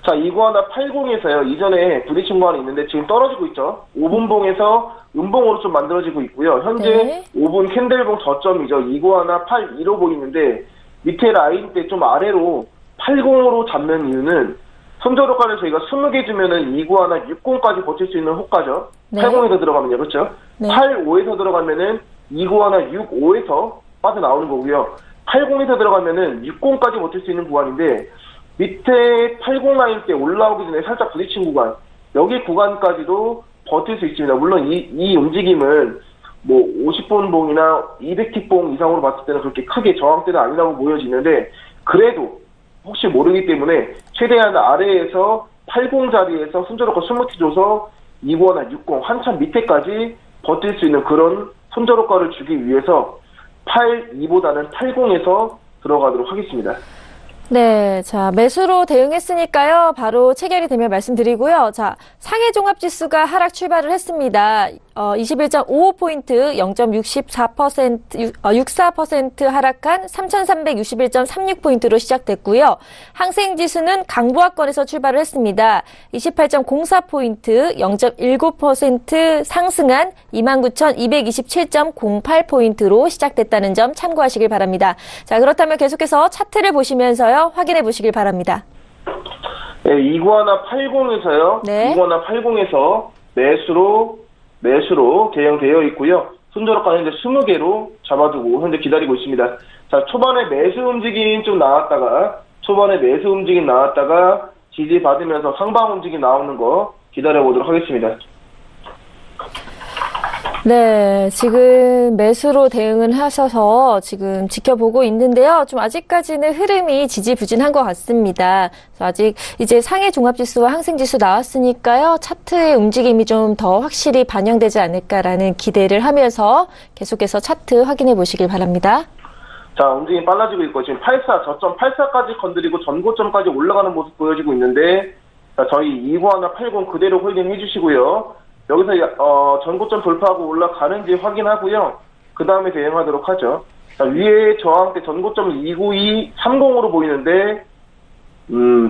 자, 2구하나 80에서요. 이전에 부딪힌 구간이 있는데 지금 떨어지고 있죠. 5분봉에서 음봉으로 좀 만들어지고 있고요. 현재 네. 5분 캔들봉 저점이죠. 2구하나 82로 보이는데 밑에 라인 때 좀 아래로 80으로 잡는 이유는 손절호가를 저희가 20개 주면은 2구하나 60까지 버틸 수 있는 호가죠. 네. 80에서 들어가면요. 그렇죠? 네. 85에서 들어가면은 2구하나 65에서 빠져나오는 거고요. 80에서 들어가면은 60까지 버틸 수 있는 구간인데 밑에 80 라인 때 올라오기 전에 살짝 부딪힌 구간 여기 구간까지도 버틸 수 있습니다. 물론 이 움직임은 뭐 50분 봉이나 200틱 봉 이상으로 봤을 때는 그렇게 크게 저항대는 아니라고 보여지는데 그래도 혹시 모르기 때문에 최대한 아래에서 80 자리에서 손절호가 20티 줘서 2구하나 60 한참 밑에까지 버틸 수 있는 그런 손절호가를 주기 위해서 82보다는 80에서 들어가도록 하겠습니다. 네, 자, 매수로 대응했으니까요. 바로 체결이 되면 말씀드리고요. 자, 상해 종합지수가 하락 출발을 했습니다. 21.55포인트 0.64% 하락한 3,361.36포인트로 시작됐고요. 항생지수는 강보합권에서 출발을 했습니다. 28.04포인트 0.19% 상승한 29,227.08포인트로 시작됐다는 점 참고하시길 바랍니다. 자, 그렇다면 계속해서 차트를 보시면서요. 확인해 보시길 바랍니다. 네, 2구하나 80에서요. 네. 2구하나 80에서 매수로 대응되어 있고요. 손절호가 현재 20개로 잡아두고 현재 기다리고 있습니다. 자, 초반에 매수 움직임 좀 나왔다가 지지 받으면서 상방 움직임 나오는 거 기다려보도록 하겠습니다. 네, 지금 매수로 대응을 하셔서 지금 지켜보고 있는데요. 좀 아직까지는 흐름이 지지부진한 것 같습니다. 아직 이제 상해 종합지수와 항생지수 나왔으니까요. 차트의 움직임이 좀 더 확실히 반영되지 않을까라는 기대를 하면서 계속해서 차트 확인해 보시길 바랍니다. 자, 움직임이 빨라지고 있고 지금 84, 저점 84까지 건드리고 전고점까지 올라가는 모습 보여지고 있는데 자, 저희 2구하나 80 그대로 홀딩해 주시고요. 여기서 전고점 돌파하고 올라가는지 확인하고요. 그 다음에 대응하도록 하죠. 자, 위에 저항대 전고점 29230으로 보이는데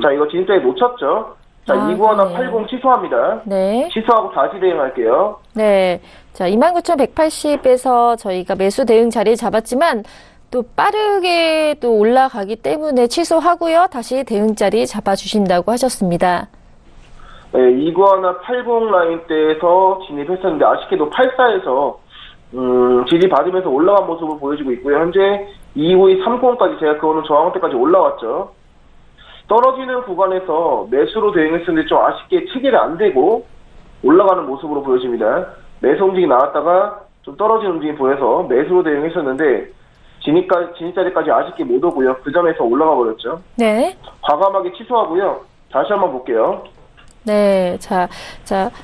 자, 이거 진짜에 놓쳤죠. 자, 29하나 네. 80 취소합니다. 네. 취소하고 다시 대응할게요. 네. 자, 29,180에서 저희가 매수 대응 자리를 잡았지만 또 빠르게 또 올라가기 때문에 취소하고요. 다시 대응 자리 잡아주신다고 하셨습니다. 네, 29하나 80 라인대에서 진입했었는데 아쉽게도 84에서 지지받으면서 올라간 모습을 보여주고 있고요. 현재 292 30까지 제가 그거는 저항대까지 올라왔죠. 떨어지는 구간에서 매수로 대응했었는데 좀 아쉽게 체결이 안 되고 올라가는 모습으로 보여집니다. 매수 움직임이 나왔다가 좀 떨어지는 움직임이 보여서 매수로 대응했었는데 진입자리까지 아쉽게 못 오고요. 그 점에서 올라가 버렸죠. 네. 과감하게 취소하고요. 다시 한번 볼게요. 네. 자,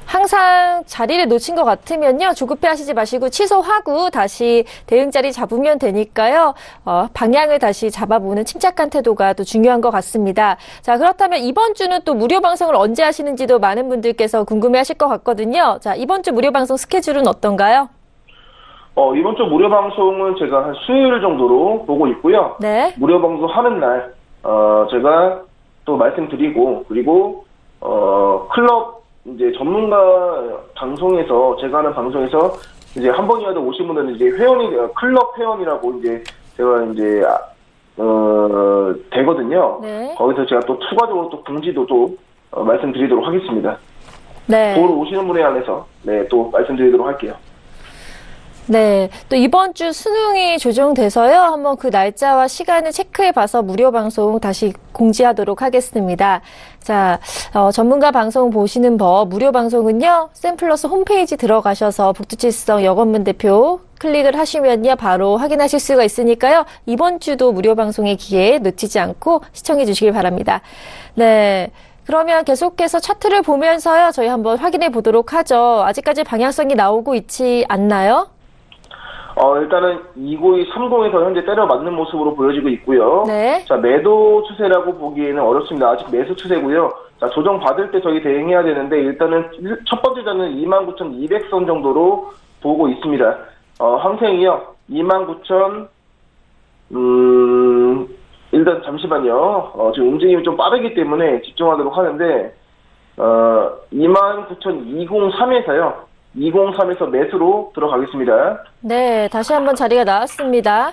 항상 자리를 놓친 것 같으면요. 조급해 하시지 마시고 취소하고 다시 대응 자리 잡으면 되니까요. 방향을 다시 잡아보는 침착한 태도가 또 중요한 것 같습니다. 자, 그렇다면 이번 주는 또 무료 방송을 언제 하시는지도 많은 분들께서 궁금해 하실 것 같거든요. 자, 이번 주 무료 방송 스케줄은 어떤가요? 이번 주 무료 방송은 제가 한 수요일 정도로 보고 있고요. 네. 무료 방송 하는 날, 제가 또 말씀드리고, 그리고, 클럽, 이제 전문가 방송에서, 제가 하는 방송에서, 이제 한 번이라도 오신 분들은 이제 클럽 회원이라고 이제, 제가 이제, 되거든요. 네. 거기서 제가 또 추가적으로 또 공지도 또, 말씀드리도록 하겠습니다. 네. 보러 오시는 분에 한해서, 네, 또 말씀드리도록 할게요. 네. 또 이번 주 수능이 조정돼서요. 한번 그 날짜와 시간을 체크해 봐서 무료 방송 다시 공지하도록 하겠습니다. 자, 전문가 방송 보시는 법 무료 방송은요. 샘플러스 홈페이지 들어가셔서 북두칠성 여건문 대표 클릭을 하시면요. 바로 확인하실 수가 있으니까요. 이번 주도 무료 방송의 기회 놓치지 않고 시청해 주시길 바랍니다. 네. 그러면 계속해서 차트를 보면서요. 저희 한번 확인해 보도록 하죠. 아직까지 방향성이 나오고 있지 않나요? 일단은 292 30에서 현재 때려 맞는 모습으로 보여지고 있고요. 네. 자, 매도 추세라고 보기에는 어렵습니다. 아직 매수 추세고요. 자, 조정 받을 때 저희 대응해야 되는데 일단은 첫 번째 자는 29,200선 정도로 보고 있습니다. 항생이요. 29,000 일단 잠시만요. 지금 움직임이 좀 빠르기 때문에 집중하도록 하는데 29,203에서요. 203에서 매수로 들어가겠습니다. 네, 다시 한번 자리가 나왔습니다.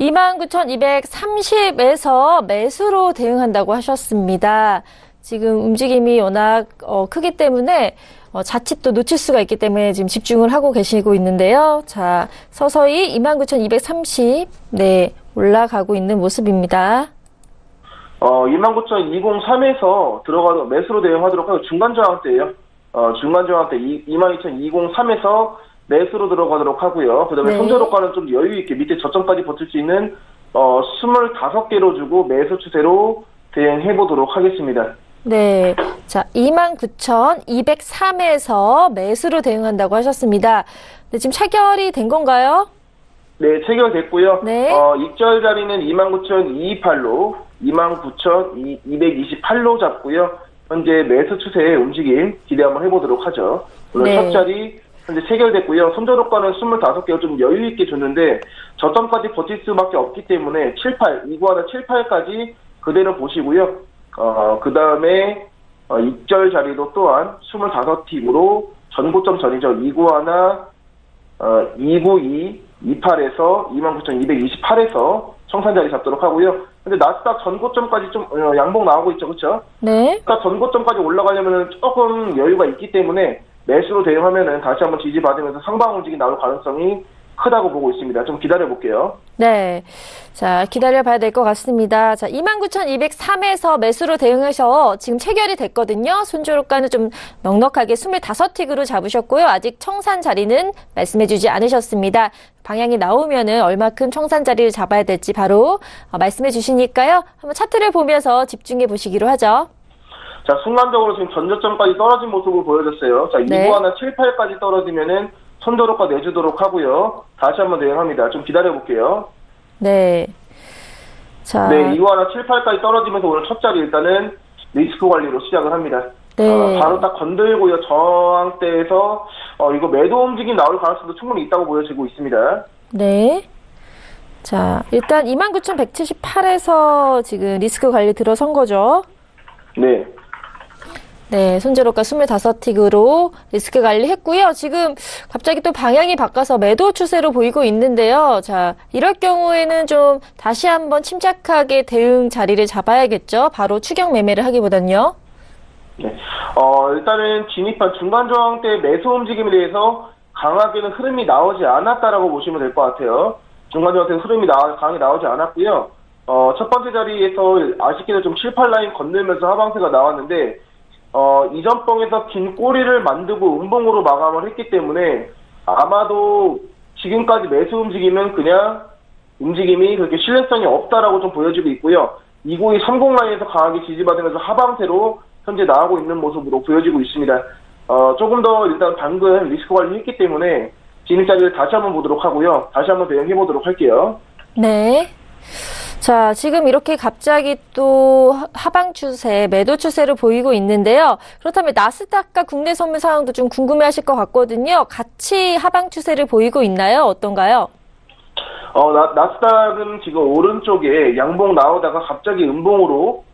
29,230에서 매수로 대응한다고 하셨습니다. 지금 움직임이 워낙 크기 때문에 자칫 또 놓칠 수가 있기 때문에 지금 집중을 하고 계시고 있는데요. 자, 서서히 29,230, 네, 올라가고 있는 모습입니다. 29,203에서 매수로 대응하도록 하고 중간 저항대예요. 중간 저항대 22,203에서 매수로 들어가도록 하고요. 그 다음에 네. 손절효과는 좀 여유있게 밑에 저점까지 버틸 수 있는 25개로 주고 매수 추세로 대응해보도록 하겠습니다. 네. 자, 29,203에서 매수로 대응한다고 하셨습니다. 네, 지금 체결이 된 건가요? 네, 체결됐고요. 네. 익절 자리는 29,228로 29,228로 잡고요. 현재 매수 추세의 움직임 기대 한번 해보도록 하죠. 물론 네. 첫 자리 현재 체결됐고요. 손절효과는 25개를 좀 여유있게 줬는데 저점까지 버틸 수밖에 없기 때문에 291 78까지 그대로 보시고요. 그 다음에 익절 자리도 또한 25팀으로 전고점 전이죠. 292 28에서 29,228에서 청산 자리 잡도록 하고요. 근데 나스닥 전고점까지 좀 양봉 나오고 있죠, 그렇죠? 네. 그러니까 전고점까지 올라가려면 조금 여유가 있기 때문에 매수로 대응하면은 다시 한번 지지받으면서 상방 움직임이 나올 가능성이 크다고 보고 있습니다. 좀 기다려볼게요. 네. 자, 기다려봐야 될 것 같습니다. 자, 29,203에서 매수로 대응해서 지금 체결이 됐거든요. 손절효과는 좀 넉넉하게 25틱으로 잡으셨고요. 아직 청산 자리는 말씀해주지 않으셨습니다. 방향이 나오면은 얼마큼 청산 자리를 잡아야 될지 바로 말씀해 주시니까요. 한번 차트를 보면서 집중해 보시기로 하죠. 자, 순간적으로 지금 전저점까지 떨어진 모습을 보여줬어요. 자, 네. 2918까지 떨어지면은 손절효과 내주도록 하고요. 다시 한번 대응합니다. 좀 기다려볼게요. 네. 자. 네, 2978까지 떨어지면서 오늘 첫 자리 일단은 리스크 관리로 시작을 합니다. 네. 바로 딱 건들고요. 저항대에서 이거 매도 움직임 나올 가능성도 충분히 있다고 보여지고 있습니다. 네. 자, 일단 29,178에서 지금 리스크 관리 들어선 거죠. 네. 네, 손재료가 25틱으로 리스크 관리했고요. 지금 갑자기 또 방향이 바꿔서 매도 추세로 보이고 있는데요. 자, 이럴 경우에는 좀 다시 한번 침착하게 대응 자리를 잡아야겠죠. 바로 추격 매매를 하기보단요. 네. 일단은 진입한 중간 저항 때 매수 움직임에 대해서 강하게는 흐름이 나오지 않았다라고 보시면 될 것 같아요. 중간 저항 때 흐름이 강하게 나오지 않았고요. 첫 번째 자리에서 아쉽게도 좀 7, 8라인 건들면서 하방세가 나왔는데, 이전 뻥에서 긴 꼬리를 만들고 음봉으로 마감을 했기 때문에 아마도 지금까지 매수 움직임은 그냥 움직임이 그렇게 신뢰성이 없다라고 좀 보여지고 있고요. 2930 라인에서 강하게 지지받으면서 하방세로 현재 나오고 있는 모습으로 보여지고 있습니다. 조금 더 일단 방금 리스크 관리했기 때문에 진입 자리를 다시 한번 보도록 하고요. 다시 한번 대응해 보도록 할게요. 네. 자, 지금 이렇게 갑자기 또 하방 추세, 매도 추세를 보이고 있는데요. 그렇다면 나스닥과 국내 선물 상황도 좀 궁금해하실 것 같거든요. 같이 하방 추세를 보이고 있나요? 어떤가요? 나스닥은 지금 오른쪽에 양봉 나오다가 갑자기 음봉으로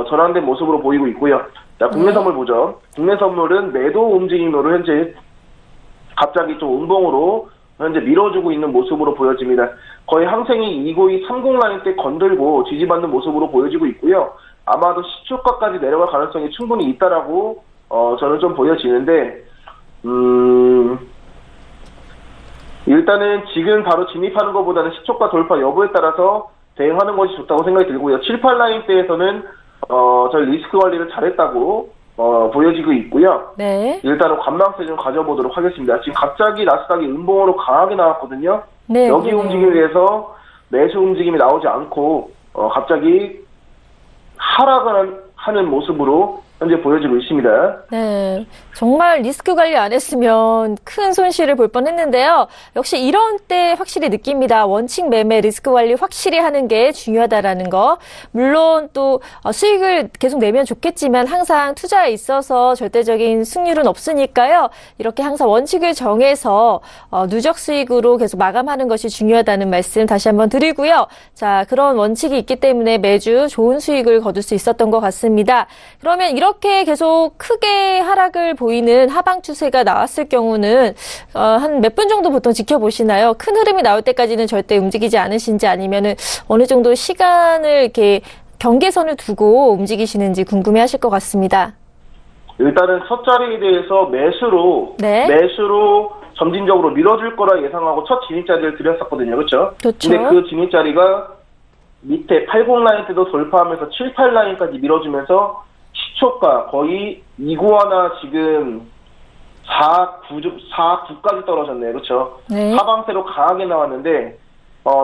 전환된 모습으로 보이고 있고요. 자, 국내 선물 보죠. 국내 선물은 매도 움직임으로 현재 갑자기 좀 음봉으로 현재 밀어주고 있는 모습으로 보여집니다. 거의 항생이 2930 라인 때 건들고 지지받는 모습으로 보여지고 있고요. 아마도 시초가까지 내려갈 가능성이 충분히 있다라고 저는 좀 보여지는데, 일단은 지금 바로 진입하는 것보다는 시초가 돌파 여부에 따라서 대응하는 것이 좋다고 생각이 들고요. 7, 8라인 때에서는 저희 리스크 관리를 잘했다고 보여지고 있고요. 네. 일단은 관망세 좀 가져보도록 하겠습니다. 지금 갑자기 나스닥이 음봉으로 강하게 나왔거든요. 네. 여기 움직임에 대해서 매수 움직임이 나오지 않고 갑자기 하락을 하는 모습으로 현재 보여지고 있습니다. 네, 정말 리스크 관리 안 했으면 큰 손실을 볼 뻔했는데요. 역시 이런 때 확실히 느낍니다. 원칙 매매 리스크 관리 확실히 하는 게 중요하다라는 거. 물론 또 수익을 계속 내면 좋겠지만 항상 투자에 있어서 절대적인 승률은 없으니까요. 이렇게 항상 원칙을 정해서 누적 수익으로 계속 마감하는 것이 중요하다는 말씀 다시 한번 드리고요. 자, 그런 원칙이 있기 때문에 매주 좋은 수익을 거둘 수 있었던 것 같습니다. 그러면 이렇게 계속 크게 하락을 보이는 하방 추세가 나왔을 경우는 한 몇 분 정도 보통 지켜보시나요? 큰 흐름이 나올 때까지는 절대 움직이지 않으신지 아니면은 어느 정도 시간을 이렇게 경계선을 두고 움직이시는지 궁금해하실 것 같습니다. 일단은 첫 자리에 대해서 매수로 점진적으로 밀어줄 거라 예상하고 첫 진입 자리를 드렸었거든요, 그렇죠? 그렇죠. 근데 그 진입 자리가 밑에 80 라인 때도 돌파하면서 7, 8 라인까지 밀어주면서 시초가 거의 291 지금 4,9까지 떨어졌네요. 그렇죠? 네. 하방세로 강하게 나왔는데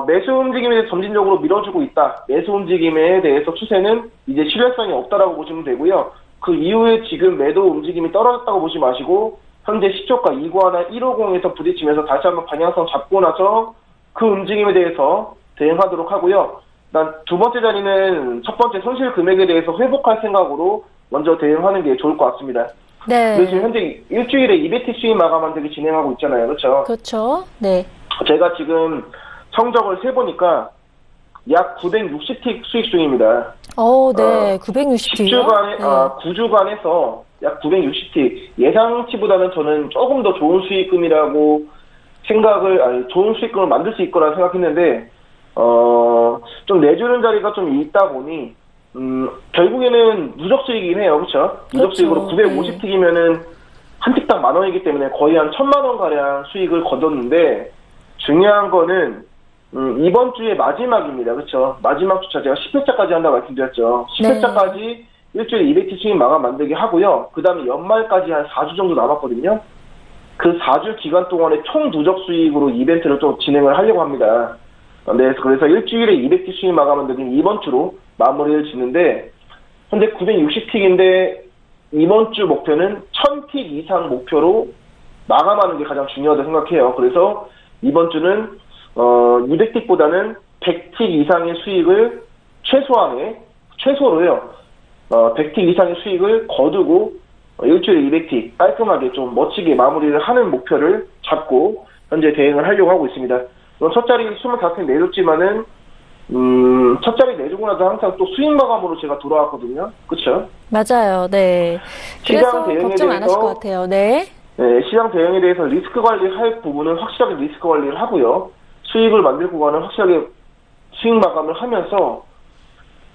매수 움직임에 대해서 점진적으로 밀어주고 있다. 매수 움직임에 대해서 추세는 이제 신뢰성이 없다라고 보시면 되고요. 그 이후에 지금 매도 움직임이 떨어졌다고 보지 마시고 현재 시초가 291 150에서 부딪히면서 다시 한번 방향성 잡고 나서 그 움직임에 대해서 대응하도록 하고요. 난 두 번째 자리는 첫 번째 손실 금액에 대해서 회복할 생각으로 먼저 대응하는 게 좋을 것 같습니다. 네. 지금 현재 일주일에 200T 수익 마감 만들기 진행하고 있잖아요. 그렇죠? 그렇죠. 네. 제가 지금 성적을 세보니까 약 960T 수익 중입니다. 네. 960T요? 10주간에, 9주간에서 약 960T. 예상치보다는 저는 조금 더 좋은 수익금이라고 좋은 수익금을 만들 수 있거라 생각했는데, 좀 내주는 자리가 좀 있다 보니, 결국에는 누적 수익이긴 해요. 그렇죠? 누적 수익으로 950틱이면은 한 틱당 10,000원이기 때문에 거의 한 1,000만 가량 수익을 거뒀는데, 중요한 거는 이번 주의 마지막입니다. 그렇죠? 마지막 주차 제가 10회차까지 한다고 말씀드렸죠. 10회차까지 일주일에 200티 수익 마감 만들기 하고요. 그 다음에 연말까지 한 4주 정도 남았거든요. 그 4주 기간 동안에 총 누적 수익으로 이벤트를 좀 진행을 하려고 합니다. 네, 그래서 일주일에 200티 수익 마감 만들기 이번 주로 마무리를 짓는데, 현재 960틱인데 이번 주 목표는 1000틱 이상 목표로 마감하는 게 가장 중요하다고 생각해요. 그래서 이번 주는 200틱보다는 100틱 이상의 수익을 최소로요. 100틱 이상의 수익을 거두고 일주일에 200틱 깔끔하게 좀 멋지게 마무리를 하는 목표를 잡고 현재 대응을 하려고 하고 있습니다. 첫 자리 25틱 내줬지만은 첫 자리 내주고 나서 항상 또 수익 마감으로 제가 돌아왔거든요. 그렇죠? 맞아요. 네. 그래서 시장 대응에 걱정 안 하실 것 같아요. 네. 네, 시장 대응에 대해서 리스크 관리할 부분은 확실하게 리스크 관리를 하고요. 수익을 만들 구간은 확실하게 수익 마감을 하면서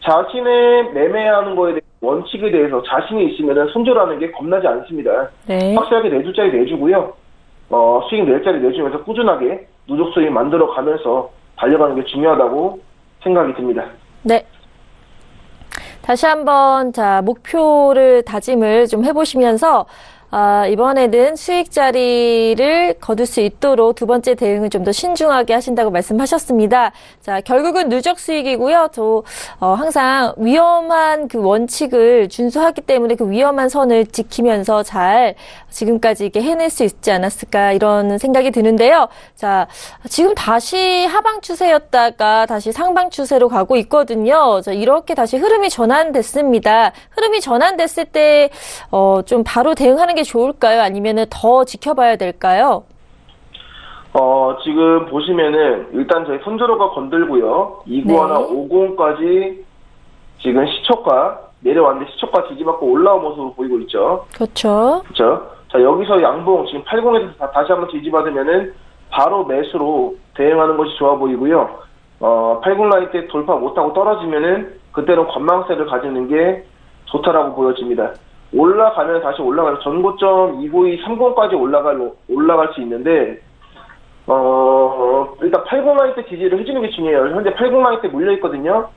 자신의 매매하는 거에 대한 원칙에 대해서 자신이 있으면 손절하는 게 겁나지 않습니다. 네. 확실하게 내줄 자리 내주고요. 수익 낼 자리 내주면서 꾸준하게 누적 수익 만들어 가면서 달려가는 게 중요하다고 생각이 듭니다. 네. 다시 한번 목표를 다짐을 좀 해보시면서 이번에는 수익 자리를 거둘 수 있도록 두 번째 대응을 좀 더 신중하게 하신다고 말씀하셨습니다. 자, 결국은 누적 수익이고요. 또 항상 위험한 그 원칙을 준수하기 때문에 그 위험한 선을 지키면서 잘 지금까지 이렇게 해낼 수 있지 않았을까 이런 생각이 드는데요. 자, 지금 다시 하방 추세였다가 다시 상방 추세로 가고 있거든요. 자, 이렇게 다시 흐름이 전환됐습니다. 흐름이 전환됐을 때 좀 바로 대응하는 게 좋을까요? 아니면은 더 지켜봐야 될까요? 지금 보시면은 일단 저희 손절호가 건들고요. 29하나 50까지 지금 시초가 내려왔는데 시초가 지지받고 올라온 모습으로 보이고 있죠. 그렇죠. 그렇죠. 자, 여기서 양봉 지금 80에서 다시 한번 지지받으면은 바로 매수로 대응하는 것이 좋아 보이고요. 80 라인 때 돌파 못하고 떨어지면은 그때는 관망세를 가지는 게 좋다라고 보여집니다. 올라가면 다시 올라가면 전고점 29230까지 올라갈 수 있는데 일단 80 라인 때 지지를 해주는 게 중요해요. 현재 80 라인 때 물려 있거든요.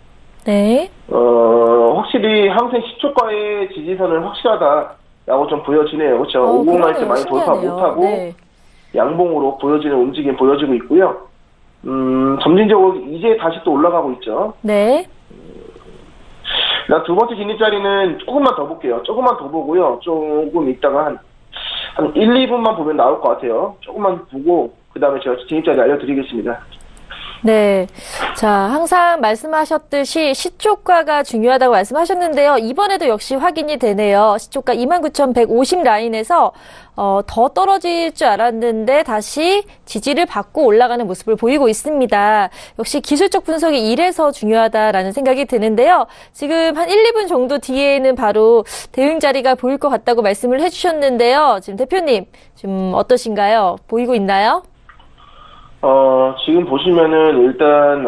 네. 확실히 항생 시초가의 지지선은 확실하다라고 좀 보여지네요. 그렇죠. 50 라인 때 많이 돌파 못하고 네. 양봉으로 보여지는 움직임 보여지고 있고요. 점진적으로 이제 다시 또 올라가고 있죠. 네. 두 번째 진입 자리는 조금만 더 볼게요. 조금만 더 보고요. 조금 있다가 한 1, 2분만 보면 나올 것 같아요. 조금만 보고 그 다음에 제가 진입 자리 알려드리겠습니다. 네. 자, 항상 말씀하셨듯이 시초가가 중요하다고 말씀하셨는데요. 이번에도 역시 확인이 되네요. 시초가 29,150 라인에서 더 떨어질 줄 알았는데 다시 지지를 받고 올라가는 모습을 보이고 있습니다. 역시 기술적 분석이 이래서 중요하다라는 생각이 드는데요. 지금 한 1, 2분 정도 뒤에는 바로 대응 자리가 보일 것 같다고 말씀을 해주셨는데요. 지금 대표님, 좀 어떠신가요? 보이고 있나요? 지금 보시면은 일단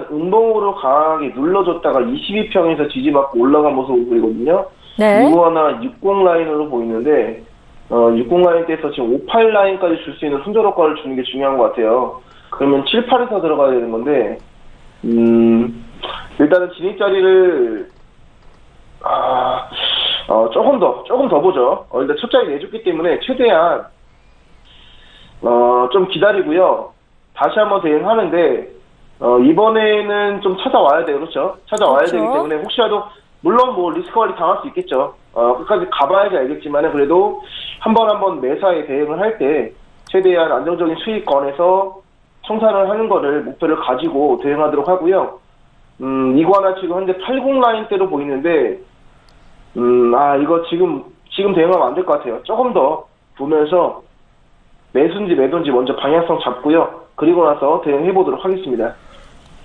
운봉으로 강하게 눌러줬다가 22평에서 지지받고 올라간 모습을 보이거든요. 네. 29하나 60 라인으로 보이는데 60 라인 때에서 지금 58 라인까지 줄 수 있는 손절 효과를 주는 게 중요한 것 같아요. 그러면 7, 8에서 들어가야 되는 건데 일단은 진입 자리를 조금 더 보죠. 일단 첫 자리 내줬기 때문에 최대한 좀 기다리고요. 다시 한번 대응하는데, 이번에는 좀 찾아와야 돼요. 그렇죠? 찾아와야 그렇죠. 되기 때문에 혹시라도, 물론 뭐 리스크 관리 당할 수 있겠죠. 끝까지 가봐야지 알겠지만, 그래도 한 번 매사에 대응을 할 때, 최대한 안정적인 수익권에서 청산을 하는 거를 목표를 가지고 대응하도록 하고요. 이거 하나 지금 현재 80 라인대로 보이는데, 이거 지금 대응하면 안 될 것 같아요. 조금 더 보면서, 매수인지 매도인지 먼저 방향성 잡고요. 그리고 나서 대응해보도록 하겠습니다.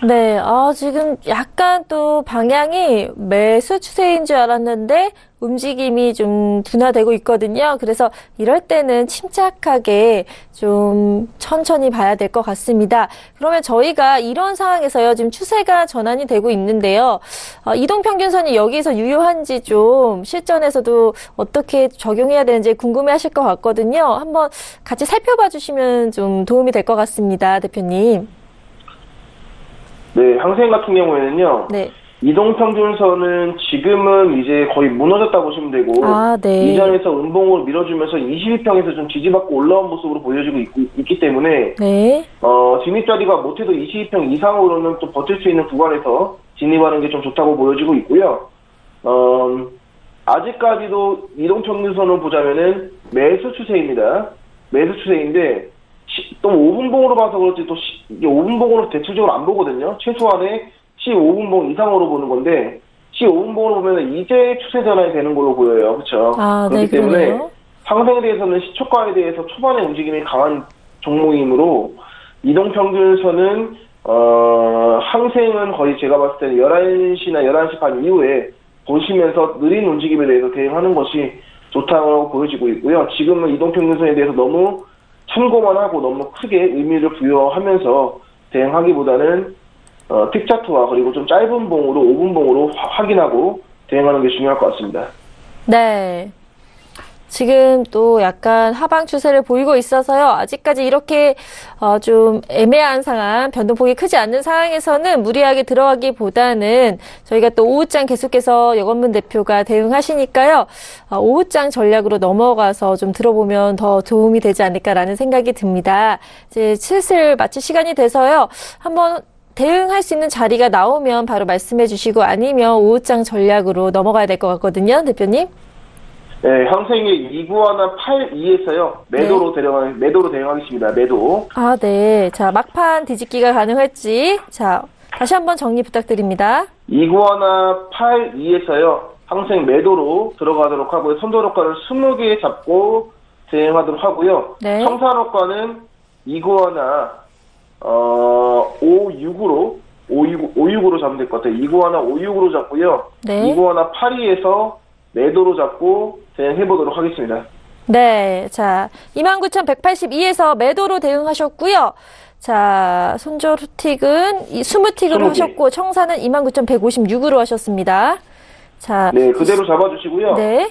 네, 지금 약간 또 방향이 매수 추세인 줄 알았는데 움직임이 좀 둔화되고 있거든요. 그래서 이럴 때는 침착하게 좀 천천히 봐야 될 것 같습니다. 그러면 저희가 이런 상황에서요, 지금 추세가 전환이 되고 있는데요. 이동평균선이 여기서 유효한지 좀 실전에서도 어떻게 적용해야 되는지 궁금해 하실 것 같거든요. 한번 같이 살펴봐 주시면 좀 도움이 될 것 같습니다, 대표님. 네, 항생 같은 경우에는요. 네. 이동평균선은 지금은 이제 거의 무너졌다고 보시면 되고 네. 이전에서 음봉으로 밀어주면서 22평에서 좀 지지받고 올라온 모습으로 보여지고 있기 때문에 네. 진입 자리가 못해도 22평 이상으로는 또 버틸 수 있는 구간에서 진입하는 게 좀 좋다고 보여지고 있고요. 아직까지도 이동평균선을 보자면은 매수 추세입니다. 매수 추세인데 또 5분봉으로 봐서 그렇지 또 이게 5분봉으로 대체적으로 안 보거든요. 최소한의 C5분봉 이상으로 보는 건데 C5분봉으로 보면 이제 추세 전환이 되는 걸로 보여요. 그렇죠? 그렇기 때문에 상승에 대해서는 시초가에 대해서 초반에 움직임이 강한 종목이므로 이동평균선은 항생은 거의 제가 봤을 때는 11시나 11시 반 이후에 보시면서 느린 움직임에 대해서 대응하는 것이 좋다고 보여지고 있고요. 지금은 이동평균선에 대해서 너무 참고만 하고 너무 크게 의미를 부여하면서 대응하기보다는 틱차트와 그리고 좀 짧은 봉으로 5분 봉으로 확인하고 대응하는 게 중요할 것 같습니다. 네. 지금 또 약간 하방 추세를 보이고 있어서요. 아직까지 이렇게 좀 애매한 상황, 변동폭이 크지 않는 상황에서는 무리하게 들어가기보다는 저희가 또 오후장 계속해서 여건문 대표가 대응하시니까요. 오후장 전략으로 넘어가서 좀 들어보면 더 도움이 되지 않을까라는 생각이 듭니다. 이제 슬슬 마칠 시간이 돼서요. 한번 대응할 수 있는 자리가 나오면 바로 말씀해 주시고 아니면 오후장 전략으로 넘어가야 될 것 같거든요. 대표님. 네, 항생의 291 82에서요. 매도로 대응하겠습니다. 매도. 아, 네. 자, 막판 뒤집기가 가능할지. 자, 다시 한번 정리 부탁드립니다. 291 82에서요. 항생 매도로 들어가도록 하고요. 선도효과를 20개 잡고 대응하도록 하고요. 네. 청산효과는 291 569로 잡으면 될 것 같아요. 291 569로 잡고요. 네. 291 82에서 매도로 잡고 대응해보도록 하겠습니다. 네. 자, 29,182에서 매도로 대응하셨고요. 자, 손조틱은 20틱으로 하셨고, 청사는 29,156으로 하셨습니다. 자. 네, 그대로 잡아주시고요. 네.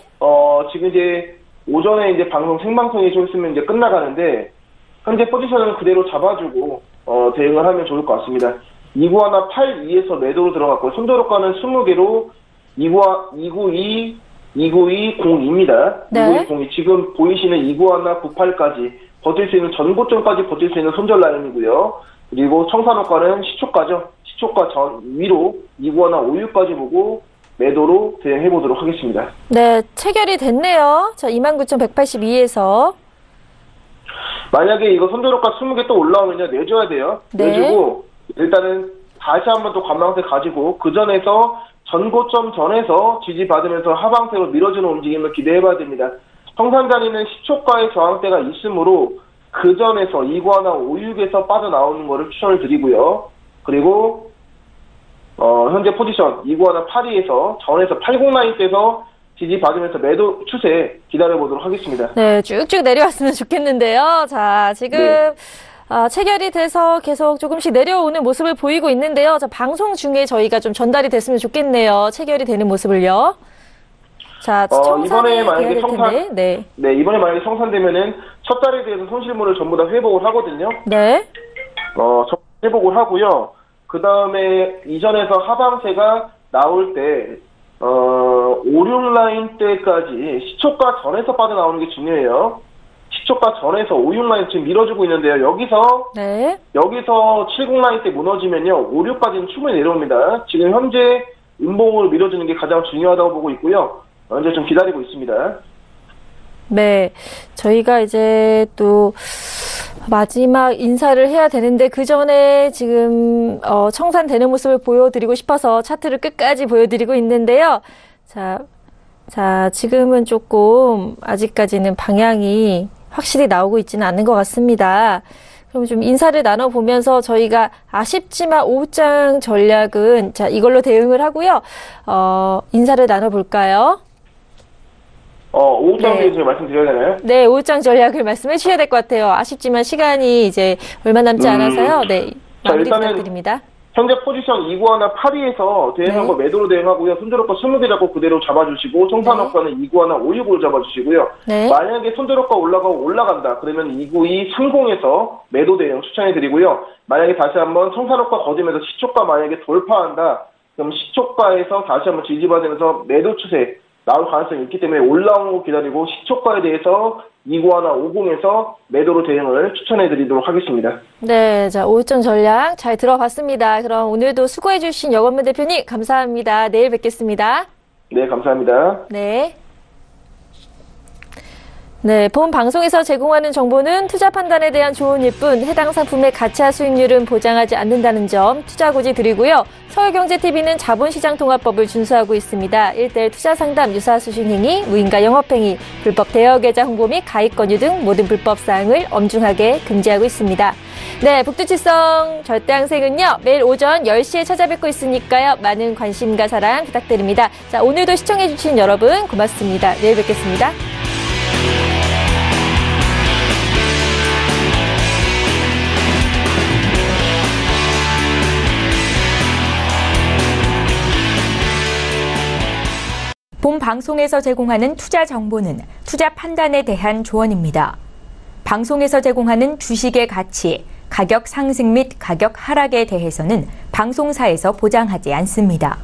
지금 이제 오전에 이제 생방송이 좀 있으면 이제 끝나가는데, 현재 포지션은 그대로 잡아주고, 대응을 하면 좋을 것 같습니다. 291 82에서 매도로 들어갔고, 손조로가는 20개로 29202입니다. 네. 29202. 지금 보이시는 291 98까지 버틸 수 있는 전고점까지 버틸 수 있는 손절 라인이고요. 그리고 청산효과는 시초가죠. 시초가 전 위로 291 56까지 보고 매도로 대응해 보도록 하겠습니다. 네, 체결이 됐네요. 자, 29,182에서. 만약에 이거 손절효과 20개 또 올라오면요, 내줘야 돼요. 네. 내주고 일단은 다시 한번 또 관망세 가지고 그 전에서 전고점 전에서 지지받으면서 하방세로 밀어주는 움직임을 기대해봐야 됩니다. 청산자리는 시초가의 저항대가 있으므로 그 전에서 291 56에서 빠져나오는 것을 추천을 드리고요. 그리고 현재 포지션 291 82에서 전에서 809대에서 지지받으면서 매도 추세 기다려보도록 하겠습니다. 네, 쭉쭉 내려왔으면 좋겠는데요. 자, 지금 네. 체결이 돼서 계속 조금씩 내려오는 모습을 보이고 있는데요. 자, 방송 중에 저희가 좀 전달이 됐으면 좋겠네요. 체결이 되는 모습을요. 자, 이번에 만약에 이번에 만약에 청산되면은 첫 달에 대해서 손실물을 전부 다 회복을 하거든요. 네. 회복을 하고요. 그 다음에 이전에서 하방세가 나올 때 5, 6라인 때까지 시초가 전에서 빠져나오는 게 중요해요. 시초가 전에서 5, 6라인 지금 밀어주고 있는데요. 여기서 70라인 때 무너지면요. 5, 6까지는 충분히 내려옵니다. 지금 현재 음봉으로 밀어주는 게 가장 중요하다고 보고 있고요. 현재 좀 기다리고 있습니다. 네. 저희가 이제 또 마지막 인사를 해야 되는데 그 전에 지금 청산되는 모습을 보여드리고 싶어서 차트를 끝까지 보여드리고 있는데요. 자, 지금은 조금 아직까지는 방향이 확실히 나오고 있지는 않는 것 같습니다. 그럼 좀 인사를 나눠보면서 저희가 아쉽지만 오후장 전략은 자 이걸로 대응을 하고요. 인사를 나눠볼까요? 오후장 대해서 말씀드려야 되나요? 네, 오후장 전략을 말씀해 주셔야 될 것 같아요. 아쉽지만 시간이 이제 얼마 남지 않아서요. 네, 마무리 부탁드립니다. 현재 포지션 291 82에서 대응하고 매도로 대응하고요. 손절효과 20개 잡고 그대로 잡아주시고 청산효과는 291 56으로 잡아주시고요. 네. 만약에 손절효과 올라간다. 그러면 292 30에서 매도 대응 추천해드리고요. 만약에 다시 한번 청산효과 거두면서 시초가 만약에 돌파한다. 그럼 시초가에서 다시 한번 지지받으면서 매도 추세 나올 가능성이 있기 때문에 올라오는 거 기다리고 시초가에 대해서 291 50에서 매도로 대응을 추천해드리도록 하겠습니다. 네, 자 오후장 전략 잘 들어봤습니다. 그럼 오늘도 수고해주신 여건문 대표님 감사합니다. 내일 뵙겠습니다. 네, 감사합니다. 네. 네, 본 방송에서 제공하는 정보는 투자 판단에 대한 조언일 뿐 해당 상품의 가치와 수익률은 보장하지 않는다는 점 투자 고지 드리고요. 서울경제TV는 자본시장통합법을 준수하고 있습니다. 1:1 투자 상담, 유사 수신행위, 무인가 영업행위, 불법 대여계좌 홍보 및 가입 권유 등 모든 불법 사항을 엄중하게 금지하고 있습니다. 네, 북두칠성 절대항생은요, 매일 오전 10시에 찾아뵙고 있으니까요. 많은 관심과 사랑 부탁드립니다. 자, 오늘도 시청해주신 여러분 고맙습니다. 내일 뵙겠습니다. 본 방송에서 제공하는 투자 정보는 투자 판단에 대한 조언입니다. 방송에서 제공하는 주식의 가치, 가격 상승 및 가격 하락에 대해서는 방송사에서 보장하지 않습니다.